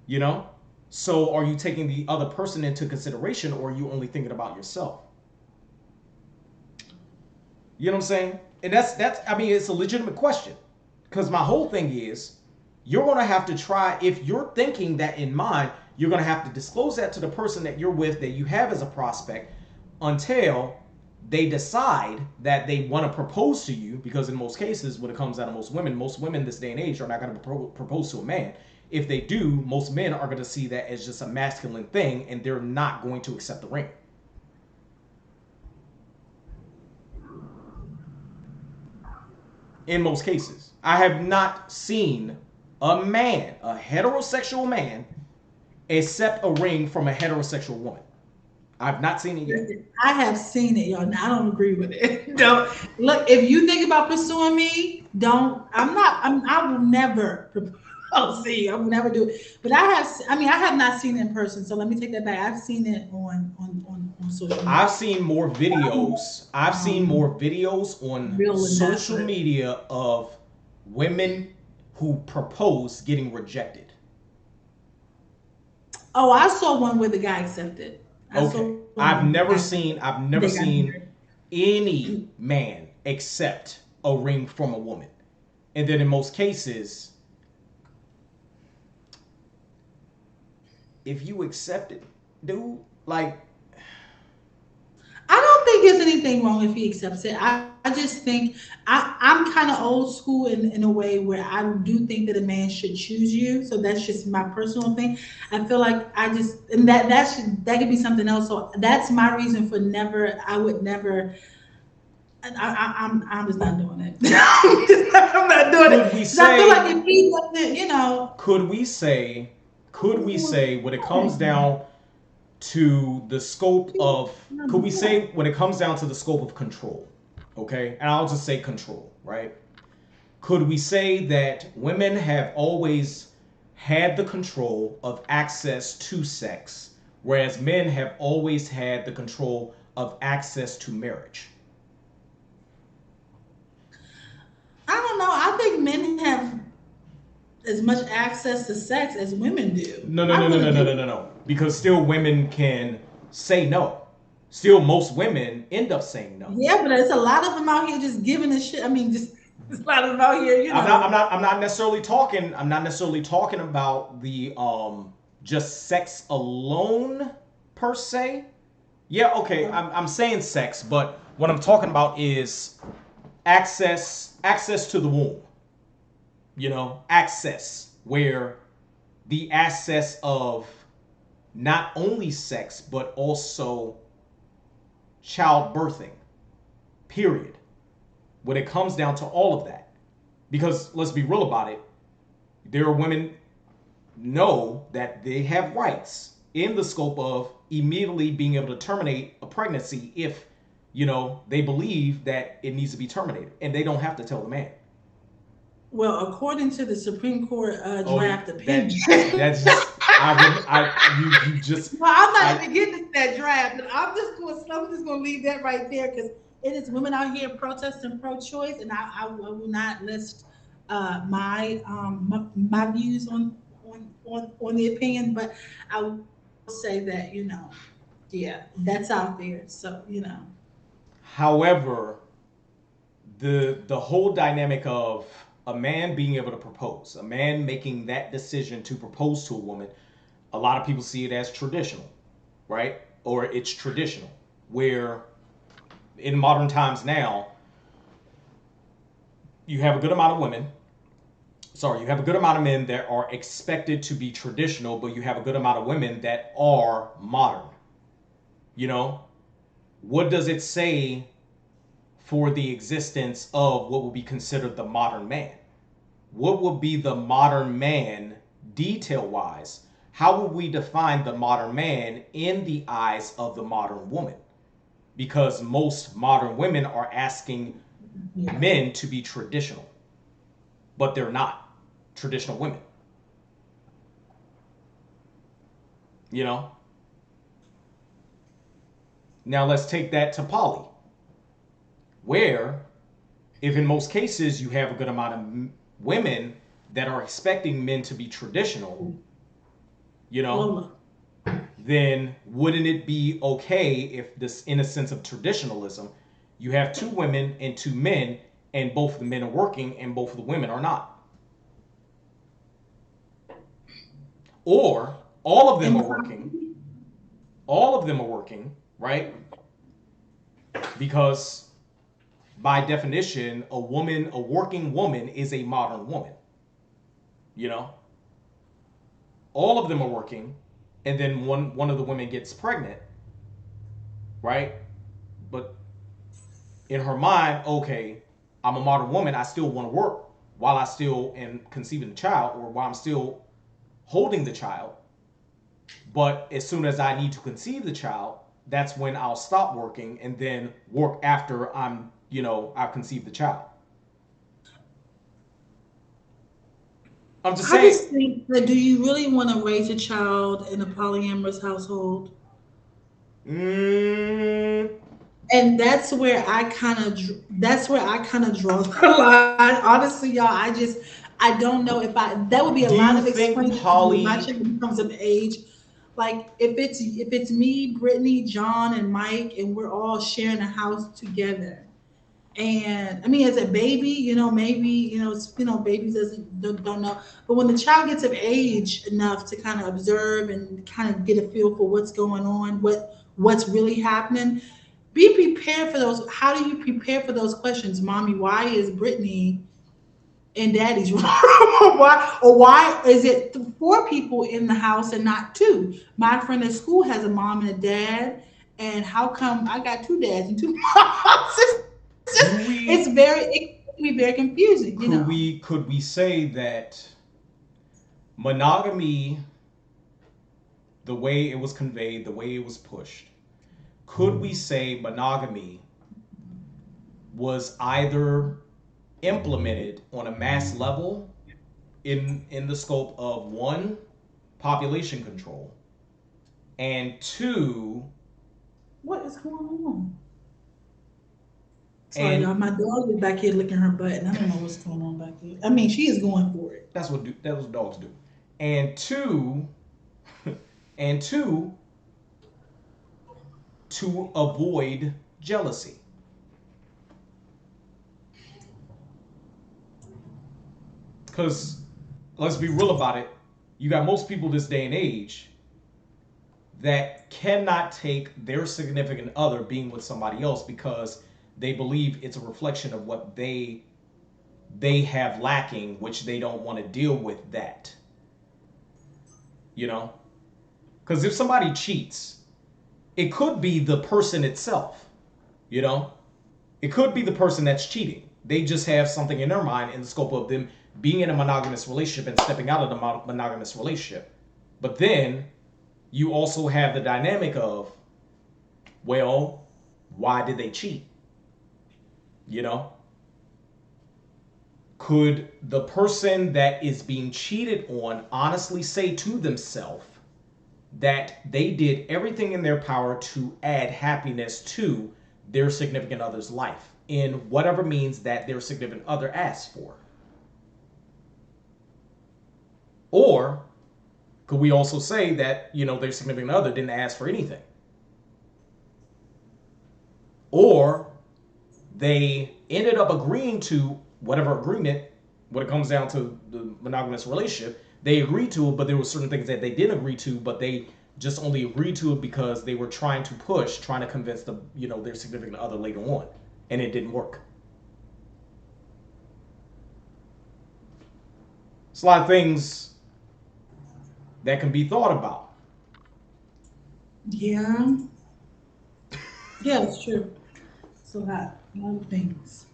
You know? So are you taking the other person into consideration, or are you only thinking about yourself? You know what I'm saying? And that's I mean, it's a legitimate question. Because my whole thing is, you're going to have to try, if you're thinking that in mind, you're going to have to disclose that to the person that you're with, that you have as a prospect, until they decide that they want to propose to you. Because in most cases, when it comes down to most women this day and age are not going to propose to a man. If they do, most men are going to see that as just a masculine thing, and they're not going to accept the ring. In most cases, I have not seen a man, a heterosexual man, accept a ring from a heterosexual woman. I've not seen it yet. I have seen it, y'all. And I don't agree with it. Don't look. If you think about pursuing me, don't. I will never propose. See, I will never do it. But I have. I mean, I have not seen it in person. So let me take that back. I've seen it on social media. I've seen more videos. I've seen more videos on social media of women who propose getting rejected. Oh, I saw one where the guy accepted. Okay. I've never seen any man accept a ring from a woman. And then in most cases, if you accept it, dude, like, I don't think there's anything wrong if he accepts it. I just think I'm kind of old school in a way where I do think that a man should choose you. So that's just my personal thing. I feel like and that could be something else. So that's my reason for never. I would never. I'm just not doing it. I'm not doing it. I feel like if he doesn't, you know. Could we say when it comes down to the scope of, when it comes down to the scope of control, okay? And I'll just say control, right? Could we say that women have always had the control of access to sex, whereas men have always had the control of access to marriage? I don't know. I think men have as much access to sex as women do. No. Because still women can say no. Still most women end up saying no. Yeah, but there's a lot of them out here just giving a shit. I mean, just there's a lot of them out here, you know. I'm not necessarily talking about the just sex alone per se. Yeah, okay, I'm saying sex, but what I'm talking about is access to the womb. You know, access, where the access of not only sex, but also childbirthing, period. When it comes down to all of that. Because let's be real about it, there are women know that they have rights in the scope of immediately being able to terminate a pregnancy if, you know, they believe that it needs to be terminated, and they don't have to tell the man. Well, according to the Supreme Court draft opinion, that's just you just. Well, I'm not even getting to that draft, but I'm just going to leave that right there, because it is women out here protesting pro-choice, and I will not list my views on the opinion, but I will say that, you know, yeah, that's out there. So, you know. However, the whole dynamic of a man being able to propose, a man making that decision to propose to a woman, a lot of people see it as traditional, right? Or it's traditional, where in modern times now, you have a good amount of men that are expected to be traditional, but you have a good amount of women that are modern. You know, what does it say for the existence of what would be considered the modern man. What would be the modern man detail wise? How would we define the modern man in the eyes of the modern woman? Because most modern women are asking men to be traditional, but they're not traditional women. You know? Now let's take that to poly, where if in most cases you have a good amount of women that are expecting men to be traditional, you know, then wouldn't it be okay if this, in a sense of traditionalism, you have two women and two men, and both of the men are working and both of the women are not? Or all of them are working. All of them are working, right? Because by definition, a working woman is a modern woman. You know? All of them are working, and then one of the women gets pregnant, right? But in her mind, okay, I'm a modern woman, I still want to work while I still am conceiving the child, or while I'm still holding the child. But as soon as I need to conceive the child, that's when I'll stop working and then work after I've conceived the child. I'm just saying. I just think that, do you really want to raise a child in a polyamorous household? And that's where I kind of draw the line. Honestly, y'all, I don't know if that would be a lot of explaining much in terms of age. Like if it's me, Brittany, John, and Mike, and we're all sharing a house together. And I mean, as a baby, maybe babies don't know. But when the child gets of age enough to kind of observe and kind of get a feel for what's going on, what's really happening, be prepared for those. How do you prepare for those questions, mommy? Why is Brittany in daddy's room? why is it four people in the house and not two? My friend at school has a mom and a dad, and how come I got two dads and two moms? It can be very confusing. Could we say that monogamy, the way it was conveyed, the way it was pushed, could we say monogamy was either implemented on a mass level in the scope of one, population control, and two, what is going on? Sorry, y'all. My dog is back here licking her butt, and I don't know what's going on back there. I mean, she is going for it. That's what dogs do. And two, to avoid jealousy. Because let's be real about it, you got most people this day and age that cannot take their significant other being with somebody else because they believe it's a reflection of what they have lacking, which they don't want to deal with that. You know? Because if somebody cheats, it could be the person itself. You know? It could be the person that's cheating. They just have something in their mind in the scope of them being in a monogamous relationship and stepping out of the monogamous relationship. But then you also have the dynamic of, well, why did they cheat? You know? Could the person that is being cheated on honestly say to themselves that they did everything in their power to add happiness to their significant other's life in whatever means that their significant other asks for? Or could we also say that, their significant other didn't ask for anything? Or they ended up agreeing to whatever agreement, when it comes down to the monogamous relationship, they agreed to it, but there were certain things that they didn't agree to, but they just only agreed to it because they were trying to convince their significant other later on, and it didn't work. It's a lot of things that can be thought about. Yeah. Yeah, it's true. So hot. A lot of things.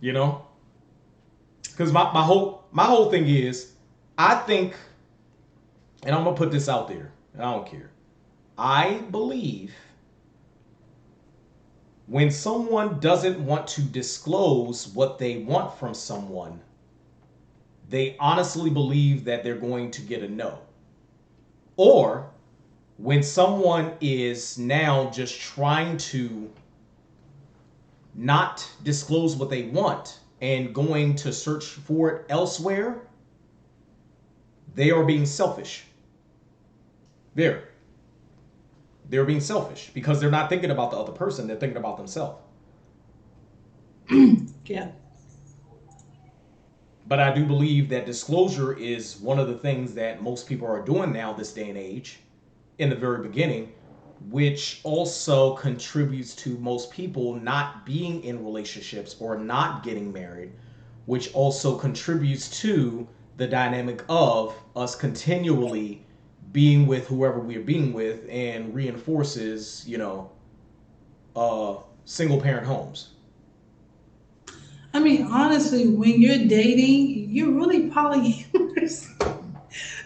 You know, because my whole thing is, I think, and I'm gonna put this out there. I don't care. I believe when someone doesn't want to disclose what they want from someone, they honestly believe that they're going to get a no. Or when someone is now just trying to not disclose what they want and going to search for it elsewhere, they are being selfish. They're they're being selfish because they're not thinking about the other person, they're thinking about themselves. Yeah. But I do believe that disclosure is one of the things that most people are doing now this day and age in the very beginning, which also contributes to most people not being in relationships or not getting married, which also contributes to the dynamic of us continually being with whoever we're being with and reinforces, single parent homes. I mean, honestly, when you're dating, you're really polyamorous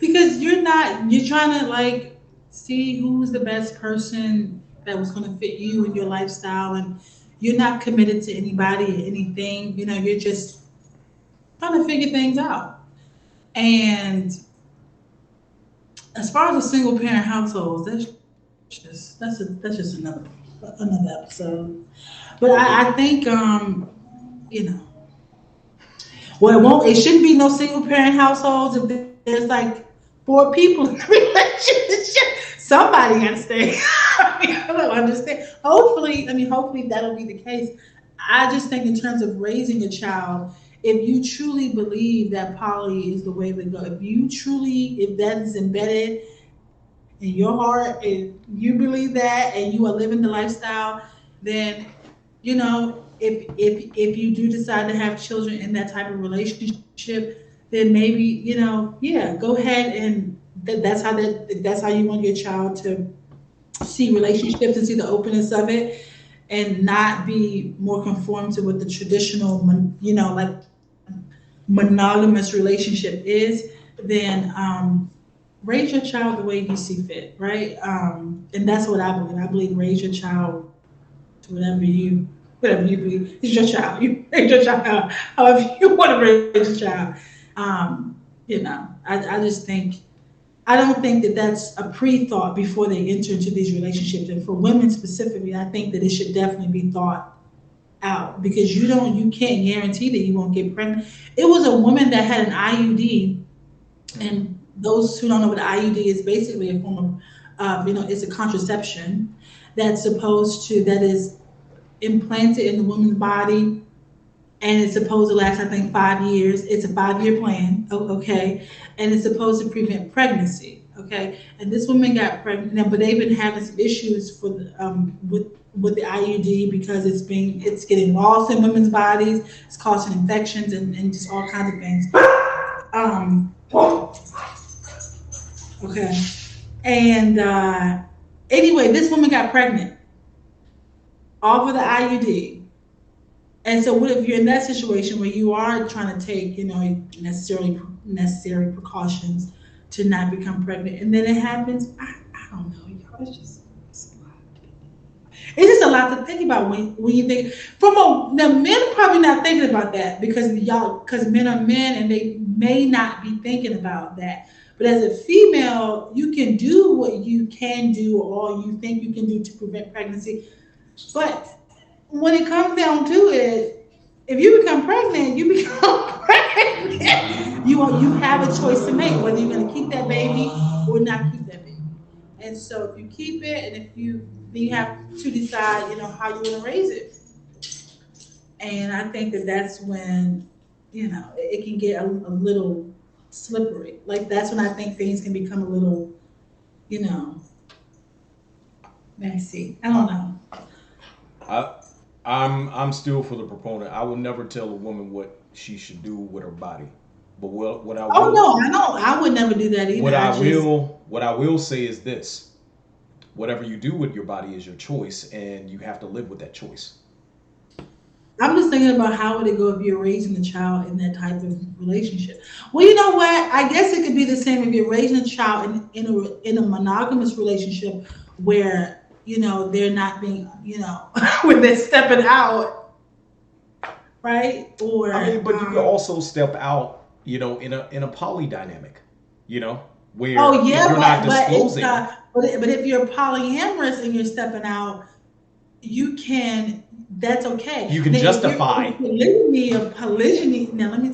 because you're trying to like see who's the best person that was going to fit you and your lifestyle, and you're not committed to anybody or anything. You're just trying to figure things out. And as far as the single parent households, that's just another episode. But I think you know it shouldn't be no single parent households if there's like four people in the relationship. Somebody got to stay. I don't understand. Hopefully that'll be the case. I just think in terms of raising a child, if you truly believe that poly is the way to go, if that is embedded in your heart and you believe that and you are living the lifestyle, then if you do decide to have children in that type of relationship, then maybe yeah, go ahead and that's how you want your child to see relationships and see the openness of it, and not be more conformed to what the traditional like monogamous relationship is. Then raise your child the way you see fit, right? And that's what I believe raise your child to whatever you believe. It's your child. You raise your child however you want to raise your child. I just think I don't think that that's a pre-thought before they enter into these relationships. And for women specifically, I think that it should definitely be thought out, because you can't guarantee that you won't get pregnant. It was a woman that had an IUD, Mm. and those who don't know what an IUD is, basically a form of it's a contraception that is implanted in the woman's body, and it's supposed to last, I think, 5 years. It's a 5-year plan, okay, and it's supposed to prevent pregnancy, okay. And this woman got pregnant, now, but they've been having some issues with the IUD because it's getting lost in women's bodies, it's causing infections and just all kinds of things. Okay, and anyway, this woman got pregnant off of the IUD. And so, what if you're in that situation where you are trying to take, necessary precautions to not become pregnant, and then it happens? I don't know, y'all. It's just a lot to think about when you think now men are probably not thinking about that because men are men and they may not be thinking about that. But as a female, you can do what you can do or all you think you can do to prevent pregnancy. But when it comes down to it, if you become pregnant, you become pregnant. You have a choice to make whether you're going to keep that baby or not keep that baby. And so if you keep it, and if you have to decide, how you want to raise it. And I think that that's when, it can get a little slippery. Like that's when I think things can become a little, you know, messy. I don't know. I I'm still for the proponent. I will never tell a woman what she should do with her body. But what I Oh will no, I know. I would never do that either. what I will say is this: whatever you do with your body is your choice, and you have to live with that choice. I'm just thinking about how would it go if you're raising a child in that type of relationship. Well, you know what? I guess it could be the same if you're raising a child in a monogamous relationship where they're not being when they're stepping out, right? I Or mean, but you could also step out, in a poly dynamic, you know, where oh yeah, you're not but it's disclosing. but if you're polyamorous and you're stepping out, you can. That's okay. You can Now, if you're justify. in polygamy or polygyny, now let me.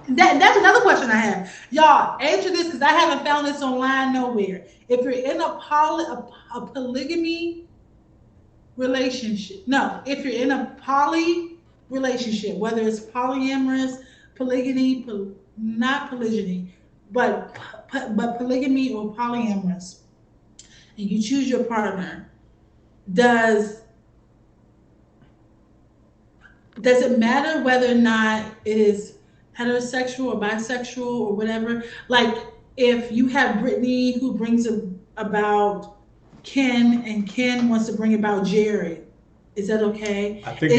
That's another question I have. Y'all answer this because I haven't found this online nowhere. If you're in a polygamy relationship, no, if you're in a poly relationship, whether it's polyamorous, polygamy, not polygyny, but but polygamy or polyamorous, and you choose your partner, does does it matter whether or not it is heterosexual or bisexual or whatever? Like if you have Brittany who brings about Ken and Ken wants to bring about Jared, is that okay? I think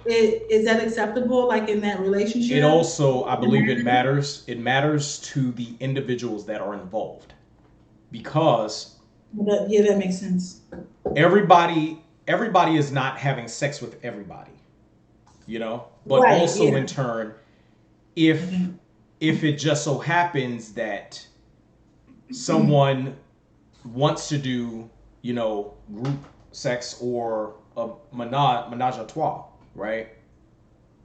Is that acceptable? Like in that it relationship? also, I believe it matters. It matters to the individuals that are involved because Yeah, that makes sense. everybody is not having sex with everybody, but Right. also Yeah. in turn, if Mhm. if it just so happens that someone wants to do, group sex or a menage a trois, right?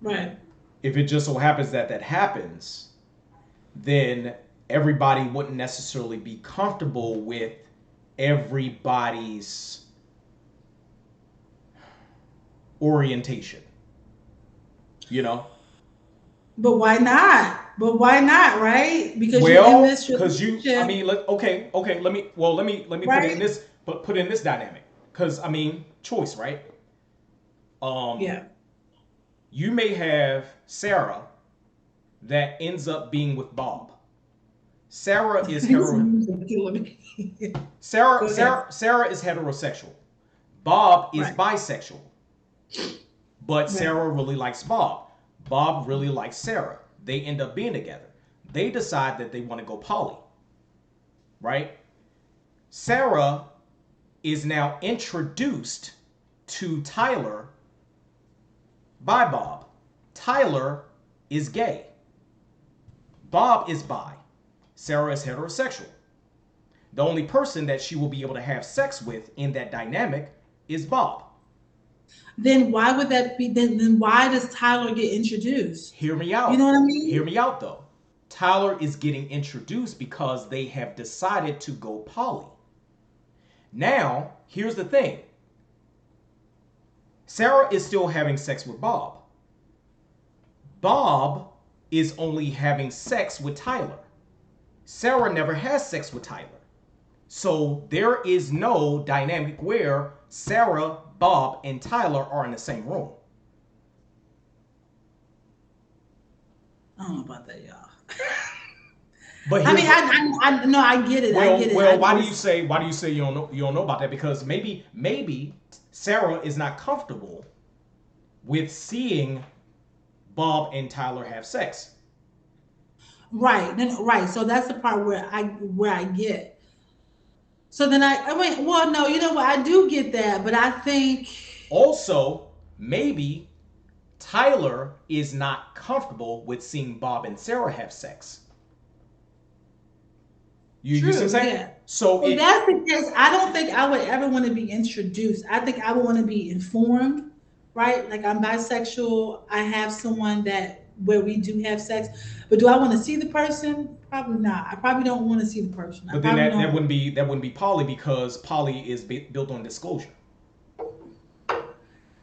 Right. If it just so happens that that happens, then everybody wouldn't necessarily be comfortable with everybody's orientation, you know? But why not? But why not? Right? Because you're in Well, this because I relationship, mean, okay, let me put it in right? this, put it in this dynamic. Because I mean, choice, right? Um, Yeah. you may have Sarah that ends up being with Bob. Sarah is This hetero. music killing me. Sarah, Go ahead. Sarah, Sarah is heterosexual. Bob is Right. bisexual, but Right. Sarah really likes Bob. Bob really likes Sarah. They end up being together. They decide that they want to go poly, right? Sarah is now introduced to Tyler by Bob. Tyler is gay. Bob is bi. Sarah is heterosexual. The only person that she will be able to have sex with in that dynamic is Bob. Then why would that be? Then why does Tyler get introduced? Hear me You know out. what I Hear mean? me out though. Tyler is getting introduced because they have decided to go poly. Now, here's the thing. Sarah is still having sex with Bob. Bob is only having sex with Tyler. Sarah never has sex with Tyler. So there is no dynamic where Sarah, Bob, and Tyler are in the same room. I don't know about that, y'all. But I here's mean, the I no, I get it. I get it. I why do you just say you don't know about that? Because maybe Sarah is not comfortable with seeing Bob and Tyler have sex. right. Then right. So that's the part where I get. So then I wait. Well, no, you know what? I do get that, but I think Also, maybe Tyler is not comfortable with seeing Bob and Sarah have sex. You see what I'm true. saying? Yeah. So If it that's the case, I don't think I would ever want to be introduced. I think I would want to be informed, right? Like I'm bisexual. I have someone that where we do have sex, but do I want to see the person? Probably not. I probably don't want to see the person. I but then probably that don't. wouldn't be poly because poly is built on disclosure.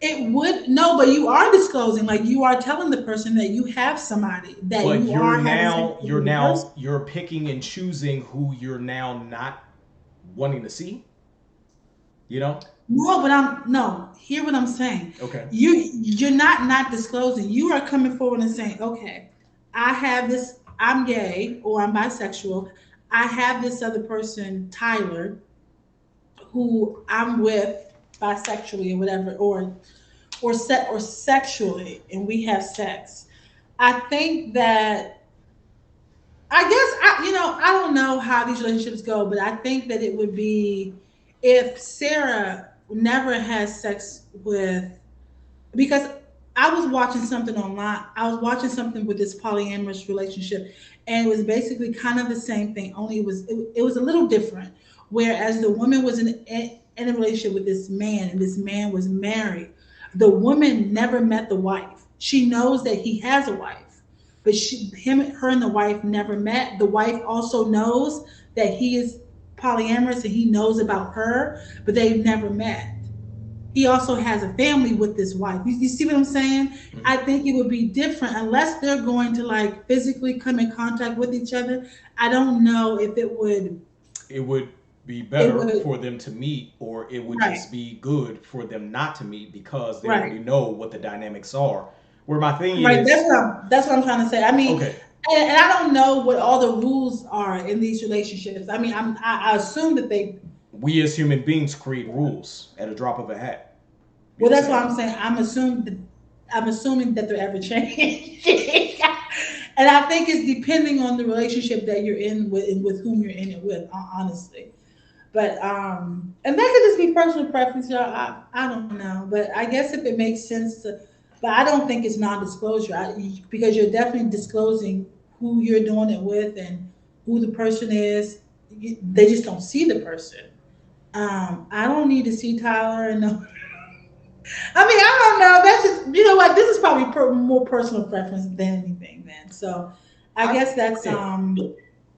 It would no, but you are disclosing, like you are telling the person that you have somebody that But you are having sex you're with the person. now you're picking and choosing who you're now not wanting to see. You know? No, but I'm no. Hear what I'm saying. Okay. You're not disclosing. You are coming forward and saying, okay, I have this. I'm gay or I'm bisexual. I have this other person, Tyler, who I'm with bisexually or whatever, or or sexually, and we have sex, I think that I guess I don't know how these relationships go, but I think that it would be if Sarah never has sex with, because I was watching something online. I was watching something with this polyamorous relationship, and it was basically kind of the same thing. Only it was a little different. Whereas the woman was in a relationship with this man, and this man was married. The woman never met the wife. She knows that he has a wife, but her and the wife never met. The wife also knows that he is polyamorous, and he knows about her, but they've never met. He also has a family with this wife. You see what I'm saying? Mm-hmm. I think it would be different unless they're going to like physically come in contact with each other. I don't know if it would. It would be It better would. for them to meet, or it would Right. just be good for them not to meet because they Right. already know what the dynamics are. Where my thing Right. is, That's what I'm trying to say. I mean, okay, and I don't know what all the rules are in these relationships. I mean, I assume that they. we as human beings create rules at a drop of a hat. You Well, know what that's I'm why saying? I'm saying I'm assuming that they're ever changing. And I think it's depending on the relationship that you're in with whom you're in it with, honestly. But and that could just be personal preference, y'all. I don't know, but I guess if it makes sense to, but I don't think it's non-disclosure because you're definitely disclosing who you're doing it with and who the person is. They just don't see the person. I don't need to see Tyler and no. I mean, I don't know. That's just, you know what? This is probably more personal preference than anything. Then, so I I, guess that's yeah,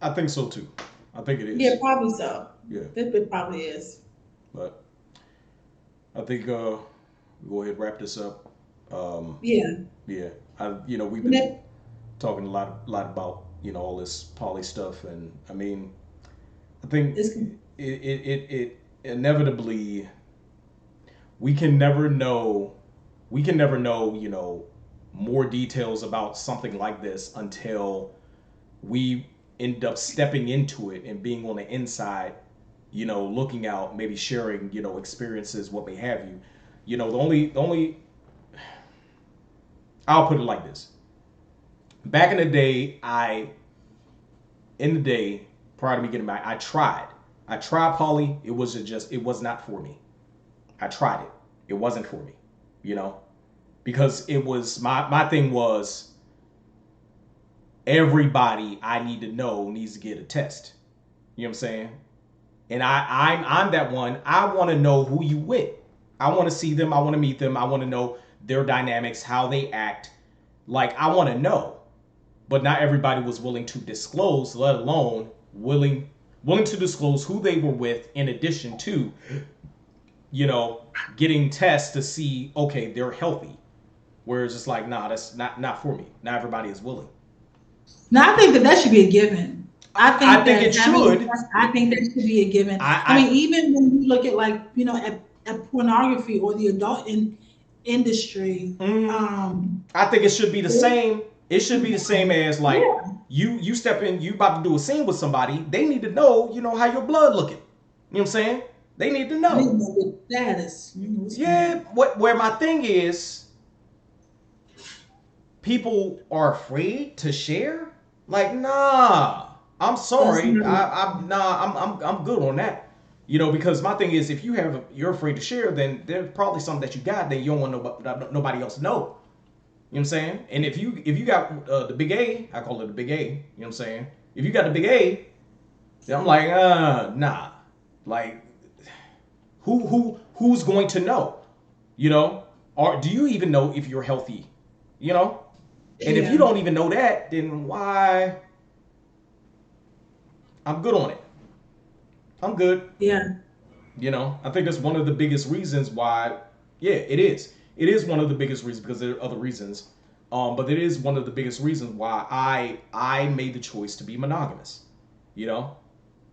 I think so too. I think it yeah, is. probably so. Yeah, It probably is. but I think we go ahead and wrap this up. Um, Yeah. yeah, we've been Ne- talking a lot about all this poly stuff, and I mean, I think It's it inevitably we can never know more details about something like this until we end up stepping into it and being on the inside, looking out, maybe sharing, experiences, what may have you. The only I'll put it like this. Back in the day, in the day prior to me getting married, I tried poly. It was not for me. I tried it. It wasn't for me, you know, because it was my thing was everybody I need to know needs to get a test. You know what I'm saying? And I'm that one. I want to know who you with. I want to see them. I want to meet them. I want to know their dynamics, how they act. Like I want to know, but not everybody was willing to disclose, let alone willing to disclose who they were with. In addition to, getting tests to see, okay, they're healthy. Whereas it's like, nah, that's not for me. Not everybody is willing. Now, I think that should be a given. I I think think that it having, should. I think that should be a given. I I mean, even when you look at like, at pornography or the adult industry, I think it should be the same. It should be the same as like yeah, you step in, you about to do a scene with somebody. They need to know, how your blood looking. You know what I'm saying? They need to I need to know. know the status. What's going Yeah. on? Where my thing is, people are afraid to share. Like, nah, I'm That's sorry. not, I'm good on that. Because my thing is, if you're afraid to share, then there's probably something that you got that you don't want nobody else to know. You know what I'm saying? And if you got the big A, I call it the big A. You know what I'm saying? If you got the big A, then I'm like, nah. Like, who's going to know? Or do you even know if you're healthy? You know? And if you yeah, don't even know that, then why? I'm good on it. I'm good. yeah, I think that's one of the biggest reasons why. Yeah, it is. It is one of the biggest reasons because there are other reasons. But it is one of the biggest reasons why I made the choice to be monogamous. You know,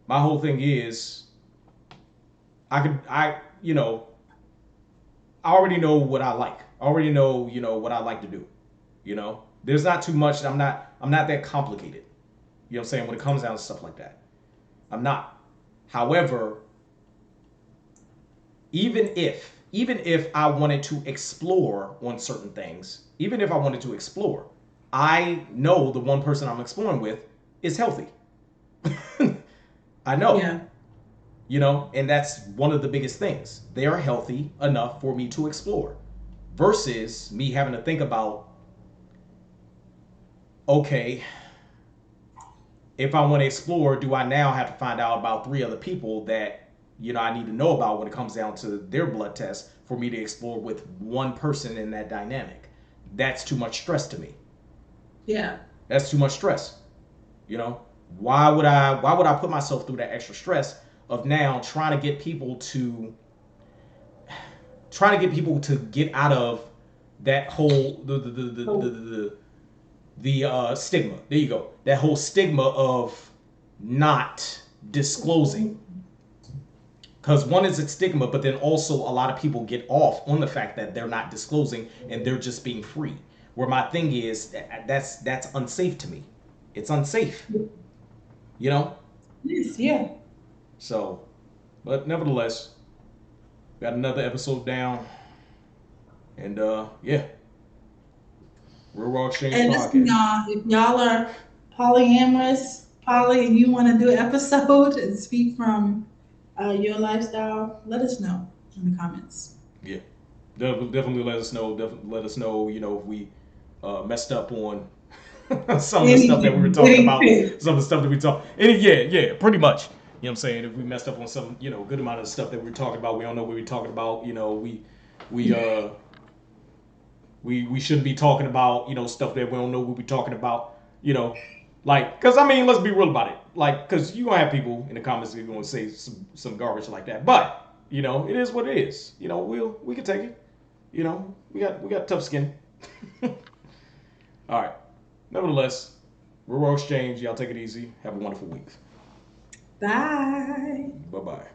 my whole thing is I already know what I like. I already know what I like to do. There's not too much. I'm not that complicated. You know what I'm saying when it comes down to stuff like that. I'm not. However, even if I wanted to explore on certain things, even if I wanted to explore, I know the one person I'm exploring with is healthy. I know. Yeah. You know, and that's one of the biggest things. They are healthy enough for me to explore versus me having to think about, okay, if I want to explore, do I now have to find out about 3 other people that, you know, I need to know about when it comes down to their blood test for me to explore with one person in that dynamic? That's too much stress to me. Yeah. That's too much stress. You know, why would I put myself through that extra stress of now trying to get people to get out of that whole the stigma. There you go. That whole stigma of not disclosing. Because one is a stigma, but then also a lot of people get off on the fact that they're not disclosing and they're just being free. Where my thing is, that's unsafe to me. It's unsafe. You know? Yes, yeah. So, but nevertheless, got another episode down. And yeah. Real Raw Exchange And listen, Podcast. y'all, if y'all are polyamorous, and you want to do an episode and speak from your lifestyle, let us know in the comments. Yeah. Definitely let us know. Definitely let us know, you know, if we messed up on some of the stuff that we were talking about. Some of the stuff that we talked. Yeah, pretty much. You know what I'm saying? If we messed up on some, you know, good amount of the stuff that we were talking about, we don't know what we're talking about. You know, we shouldn't be talking about, you know, stuff that we don't know what we're talking about. You know, like, because I mean, let's be real about it. Like, because you're gonna have people in the comments that are gonna say some garbage like that. But you know, it is what it is. You know, we can take it. You know, we got tough skin. All right. Nevertheless, Real Raw Exchange. Y'all take it easy. Have a wonderful week. Bye. Bye-bye.